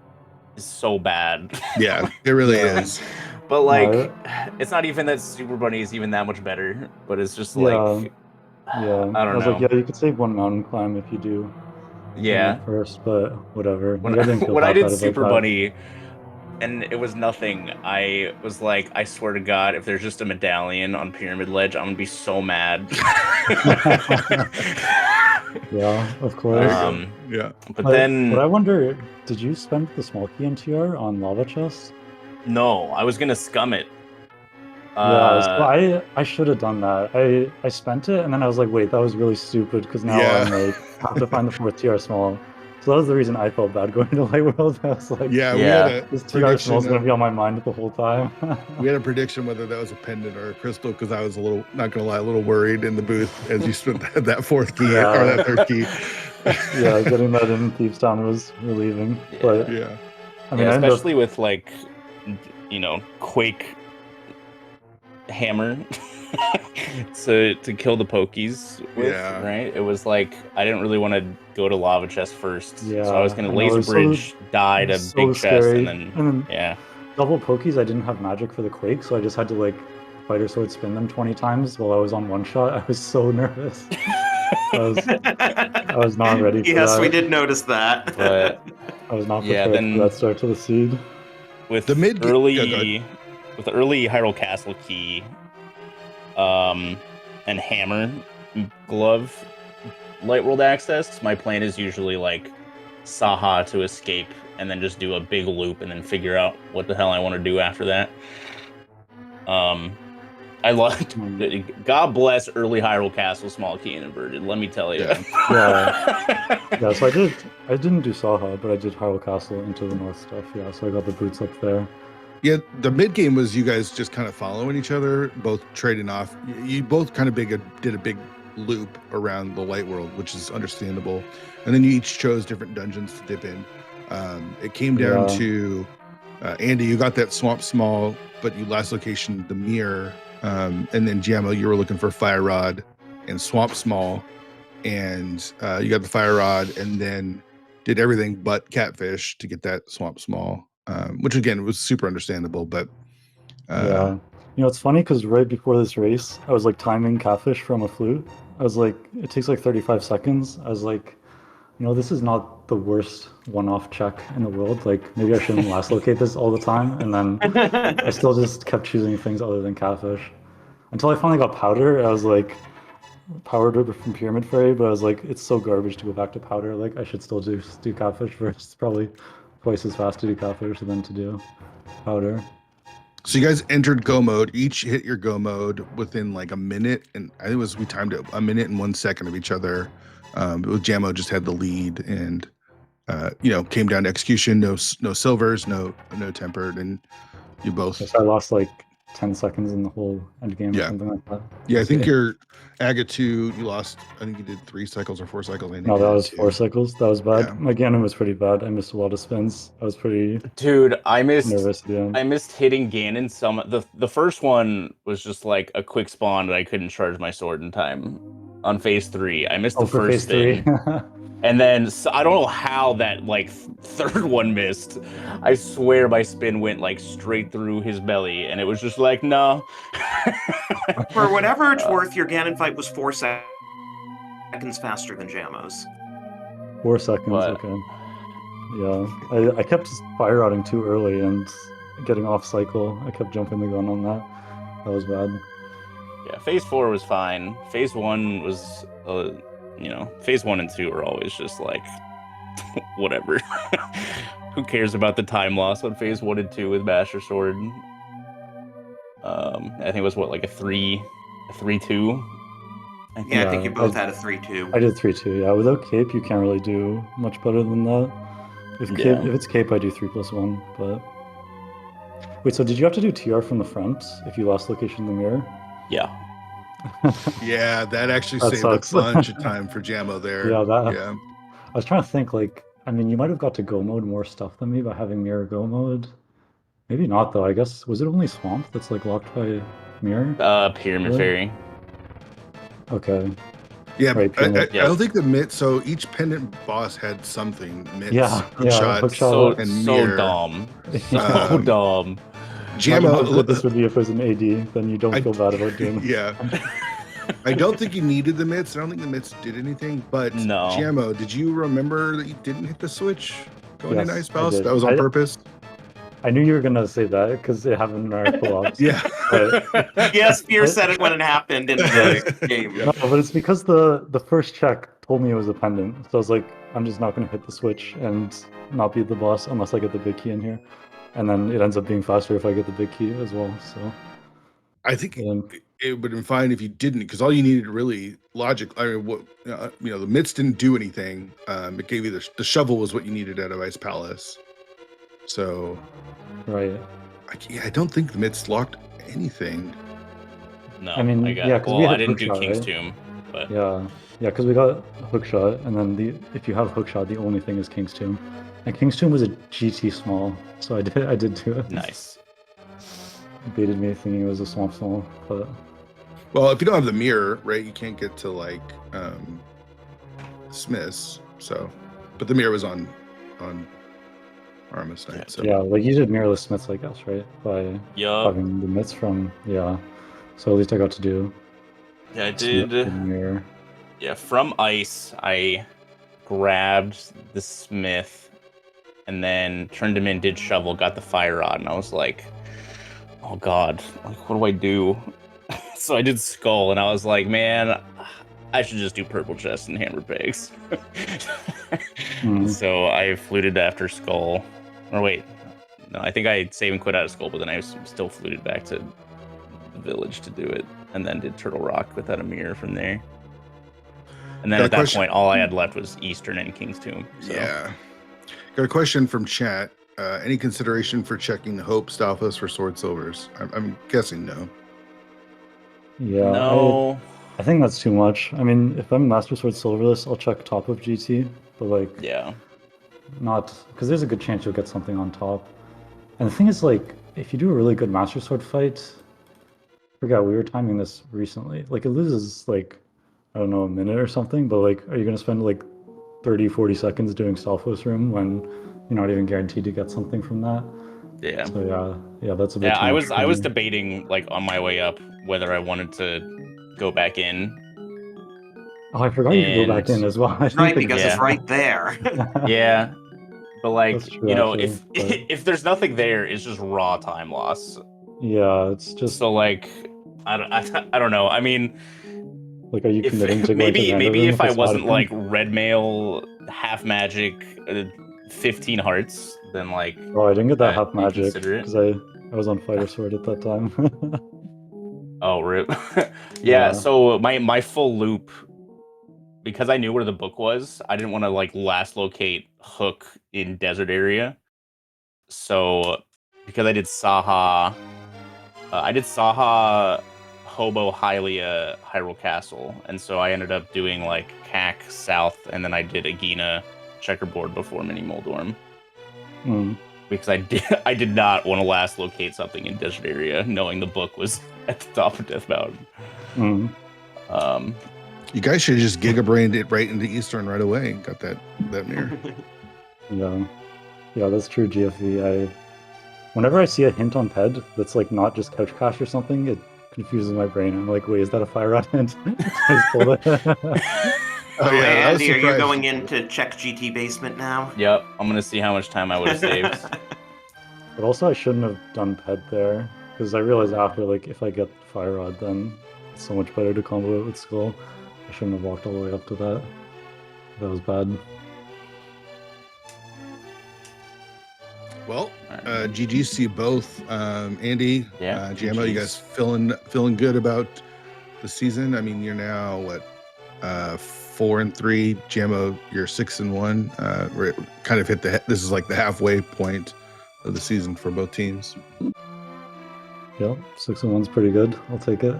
is so bad. Yeah, it really is. But like, No, it's not even that Super Bunny is even that much better. But it's just Yeah. like, Yeah, I don't know. Like, yeah, you could save 1 mountain climb if you do. Yeah. First, but whatever. When, Like, I didn't feel when I that did bad about Super that. Bunny, and it was nothing, I was like, I swear to God, if there's just a medallion on Pyramid Ledge, I'm gonna be so mad. Yeah, of course. Yeah. But then, But I wonder, did you spend the small key NTR on Lava Chest? no, I was gonna scum it. Yeah, so I should have done that. I spent it, and then I was like, wait, that was really stupid, because now Yeah. I'm like, have to find the 4th TR small. So that was the reason I felt bad going to Light World. I was like, Yeah, we Yeah. had a this TR small is prediction. going to be on my mind the whole time. We had a prediction whether that was a pendant or a crystal, because I was not gonna lie, a little worried in the booth as you spent that 4th key Yeah. or that 3rd key. Yeah, getting that in Thieves Town was relieving. Yeah. But Yeah. I mean, yeah, I ended up, especially with like, Quake hammer to kill the pokies with, Yeah. right? It was like I didn't really want to go to Lava Chest first, so I Yeah, was gonna I know, Laser it was so- Bridge, die it to was so Big Chest, scary. and then And then yeah. double pokies, I didn't have magic for the Quake, so I just had to like Fighter Sword spin them 20 times while I was on one shot. I was so nervous. I was not ready for Yes, that. we did notice that. But I was not Yeah, prepared then- for that start to the seed. with The mid- early yeah, go ahead. with the early Hyrule Castle key, and hammer glove light world access, my plan is usually like Saha to escape and then just do a big loop and then figure out what the hell I want to do after that. I love. God bless early Hyrule Castle small key and inverted. Let me tell you. Yeah. Yeah, so I didn't do Saha, but I did Hyrule Castle into the north stuff. Yeah, so I got the boots up there. Yeah, the mid game was you guys just kind of following each other, both trading off. You both kind of did a big loop around the light world, which is understandable. And then you each chose different dungeons to dip in. It came down Yeah. to Andy, you got that swamp small, but you last location the mirror. And then Jamo, you were looking for Fire Rod and Swamp Small, and you got the Fire Rod, and then did everything but Catfish to get that Swamp Small, which again was super understandable. But Yeah. It's funny because right before this race, I was like timing Catfish from a flute. I was like, it takes like 35 seconds. I was like, this is not the worst one-off check in the world. Like, maybe I shouldn't last locate this all the time. And then I still just kept choosing things other than Catfish. Until I finally got Powder, I was like, Powered River from Pyramid Fairy, but I was like, it's so garbage to go back to Powder. Like, I should still do Catfish first. It's probably twice as fast to do Catfish than to do Powder. so you guys entered go mode, each hit your go mode within like a minute, and I think we timed it 1 minute and 1 second of each other. Jamo just had the lead, and came down to execution. No silvers, no tempered, and you both. Yes, I lost like 10 seconds in the whole end game or Yeah. something like that. Yeah, I think your Aga 2, you lost, I think you did 3 cycles or 4 cycles. I think No, you that did was 4 2. cycles. That was bad. Yeah. My Ganon was pretty bad. I missed a lot of spins. I was pretty Dude, I missed nervous at the end. I missed hitting Ganon. The first one was just like a quick spawn that I couldn't charge my sword in time. On phase 3, I missed the for first phase 3. spin, and then I don't know how that like third one missed. I swear my spin went like straight through his belly, and it was just like no. For whatever it's worth, your Ganon fight was 4 seconds faster than Jamo's. 4 seconds, But- okay. Yeah, I kept fire routing too early and getting off cycle. I kept jumping the gun on that. That was bad. Yeah, phase 4 was fine. Phase 1 was, phase 1 and 2 are always just like, whatever. Who cares about the time loss on phase 1 and 2 with Master Sword? I think it was what, like a 3-2? Yeah, I think Yeah, you both had a 3-2. I did 3-2, yeah. Without cape, you can't really do much better than that. If it's cape, I do 3+1, but... Wait, so did you have to do TR from the front if you lost location in the mirror? Yeah. Yeah, that actually That saved sucks. a bunch of time for Jamo there. Yeah, Yeah. I was trying to think, like, I mean, you might have got to go mode more stuff than me by having mirror go mode. Maybe not, though. I guess, was it only Swamp that's, like, locked by mirror? Pyramid Really? Fairy. Yeah, Okay. Right, I pyramid. don't think the Mitt. So each pendant boss had something. Mitts, Yeah, hookshot, hookshot. and So mirror. dumb. So Um, dumb. Imagine how good this Jamo. would be if it was an AD, then you don't feel bad about doing it. Yeah. I don't think you needed the mitts. I don't think the mitts did anything. But No. Jamo, did you remember that you didn't hit the switch going in Yes, Ice I Palace? did. That was on purpose. I knew you were gonna say that because it happened in our co-ops. Yeah. But, Yes, Spear said it when it happened in the game. no, but it's because the first check told me it was a pendant, so I was like, I'm just not gonna hit the switch and not beat the boss unless I get the big key in here, and then it ends up being faster if I get the big key as well. So I think and, it would have been fine if you didn't, because all you needed really logic. I mean, the mitts didn't do anything. It gave you the shovel was what you needed out of Ice Palace. So, right. I don't think the mitts locked anything. No, I mean, yeah, 'cause we well, had I didn't do hookshot, King's right? Tomb, but Yeah, because we got hookshot, and then if you have hookshot, the only thing is King's Tomb, and King's Tomb was a GT small, so I did do it. nice. Baited me thinking it was a swamp small, but Well, if you don't have the mirror, right, you can't get to like Smith's. So, but the mirror was on Artemis Night. So yeah, like you did mirrorless Smiths, I guess, right? By Yup. having the mitts from so at least I got to do Yeah, I Smith did. in the mirror. Yeah, from ice, I grabbed the smith and then turned him in, did shovel, got the fire rod, and I was like, oh god, like what do I do? So I did skull, and I was like, man, I should just do purple chest and hammer pegs. Mhm. So I fluted after skull. Or wait, no, I think I save and quit out of skull, but then I still fluted back to the village to do it, and then did Turtle Rock without a mirror from there. And then Got a at that question. point, all I had left was Eastern and King's Tomb. So. yeah. Got a question from chat. Any consideration for checking the Hope Stalfos for Sword Silvers? I'm guessing no. Yeah, No. I think that's too much. I mean, if I'm Master Sword Silverless, I'll check top of GT, but like Yeah. not because there's a good chance you'll get something on top. And the thing is, like, if you do a really good Master Sword fight, I forgot we were timing this recently. Like, it loses like I don't know, a minute or something. But like, are you gonna spend like 30-40 seconds doing Stalfos Room when you're not even guaranteed to get something from that? Yeah. So yeah, that's a bit. Yeah, too I much was for I was me. debating like on my way up whether I wanted to go back in. Oh, I forgot you could go back and- in as well. I didn't Right, think because of it's Yeah. right there. that. Yeah. But like, That's true, you know, actually, if but- if there's nothing there, it's just raw time loss. Yeah, it's just So like, I don't know. I mean, like, are you if committing to going maybe to maybe Vanderlyn if I it's not wasn't in? like red mail, half magic, 15 hearts, then like, Oh, I didn't get that half you magic consider it? because I was on Fighter Sword at that time. oh rip. Yeah. Yeah. So my full loop, because I knew where the book was, I didn't want to like last locate Hook in desert area. So because I did Saha, I did Saha, Hobo, Hylia, Hyrule Castle, and so I ended up doing like CAC South, and then I did Agina Checkerboard before Mini Moldorm. Because I did not want to last locate something in Desert Area, knowing the book was at the top of Death Mountain. You guys should have just gigabrained it right into Eastern right away and got that mirror. Yeah, that's true, GFV. Whenever I see a hint on PED that's like not just Couch Cash or something, it confuses my brain. I'm like, wait, is that a Fire Rod hint? I just pulled it. Hey, Andy, are you going in to check GT Basement now? Yep, I'm gonna see how much time I would have saved. But also, I shouldn't have done PED there, because I realized after, like, if I get Fire Rod, then it's so much better to combo it with Skull. I shouldn't have walked all the way up to that. That was bad. Well, GG's to you both. Andy, Jamo, you guys feeling good about the season? I mean, you're now what, 4-3. Jamo, you're 6-1. We're kind of this is like the halfway point of the season for both teams. Yeah, 6-1's pretty good. I'll take it.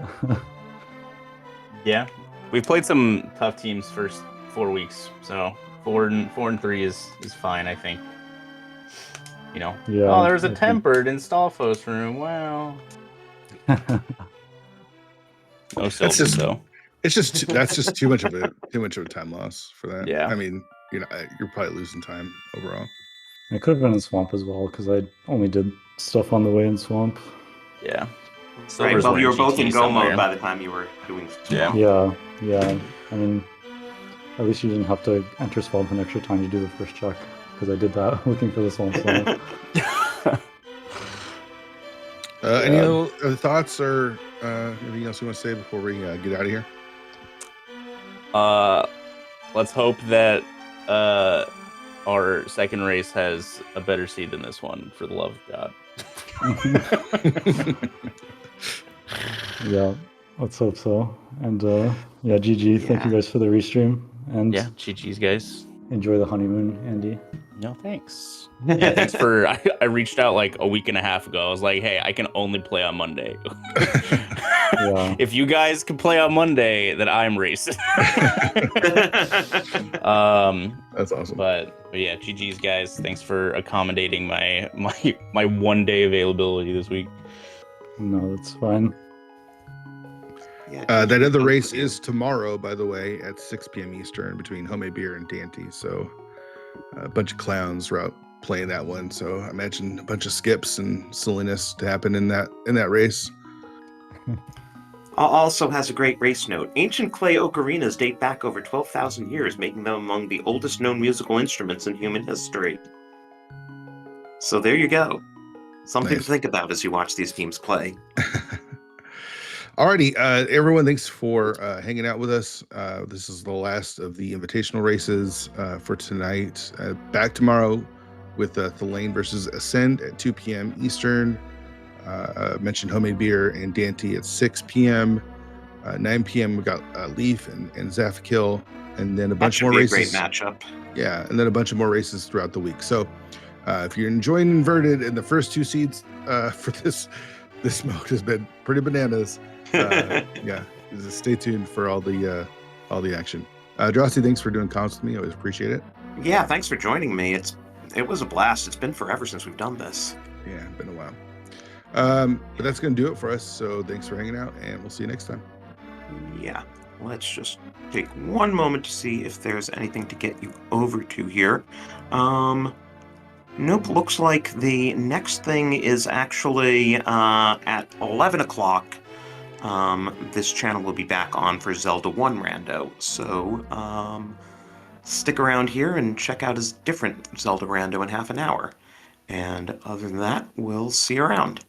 Yeah, we've played some tough teams first 4 weeks, so 4-3 is fine, I think. You know, yeah, there's a tempered in Stalfos room. Wow. No silver though. It's just that's just too much of a time loss for that. Yeah. I mean, you're probably losing time overall. I could have been in Swamp as well, because I only did stuff on the way in Swamp. Yeah. Right, well, you were both in Go somewhere. mode by the time you were doing stuff. Yeah. I mean, at least you didn't have to enter Swamp an extra time to do the first check, because I did that looking for the Swamp. Any other thoughts or anything else you want to say before we get out of here? Let's hope that our second race has a better seed than this one, for the love of God. Yeah, let's hope so. And GG, thank you guys for the restream. And yeah, GG's guys. Enjoy the honeymoon, Andy. No, thanks. Yeah, thanks for. I reached out like a week and a half ago. I was like, hey, I can only play on Monday. Yeah. If you guys can play on Monday, then I'm racing. That's awesome. But yeah, GG's guys. Thanks for accommodating my 1 day availability this week. No, that's fine. Yeah, that other race is tomorrow, by the way, at 6 p.m. Eastern between Homemade Beer and Daaanty. So a bunch of clowns are out playing that one. So I imagine a bunch of skips and silliness to happen in that race. Also has a great race note. Ancient clay ocarinas date back over 12,000 years, making them among the oldest known musical instruments in human history. So there you go. Something to think about as you watch these teams play. Alrighty, everyone, thanks for hanging out with us. This is the last of the invitational races for tonight. Back tomorrow with Thalane versus Ascend at 2 p.m. Eastern. Mentioned Homemade Beer and Daaanty at 6 p.m. 9 p.m. we got Leaf and Zafkill, and then a bunch more races. Great matchup. Yeah, and then a bunch of more races throughout the week. So if you're enjoying Inverted, and the first 2 seeds for this mode has been pretty bananas. Yeah, just stay tuned for all the action. Drosty, thanks for doing comms with me. I always appreciate it. Yeah, thanks for joining me. It was a blast. It's been forever since we've done this. Yeah, been a while. But that's gonna do it for us. So thanks for hanging out, and we'll see you next time. Yeah, let's just take one moment to see if there's anything to get you over to here. Nope, looks like the next thing is actually at 11 o'clock. This channel will be back on for Zelda 1 Rando, so stick around here and check out his different Zelda Rando in half an hour. And other than that, we'll see you around.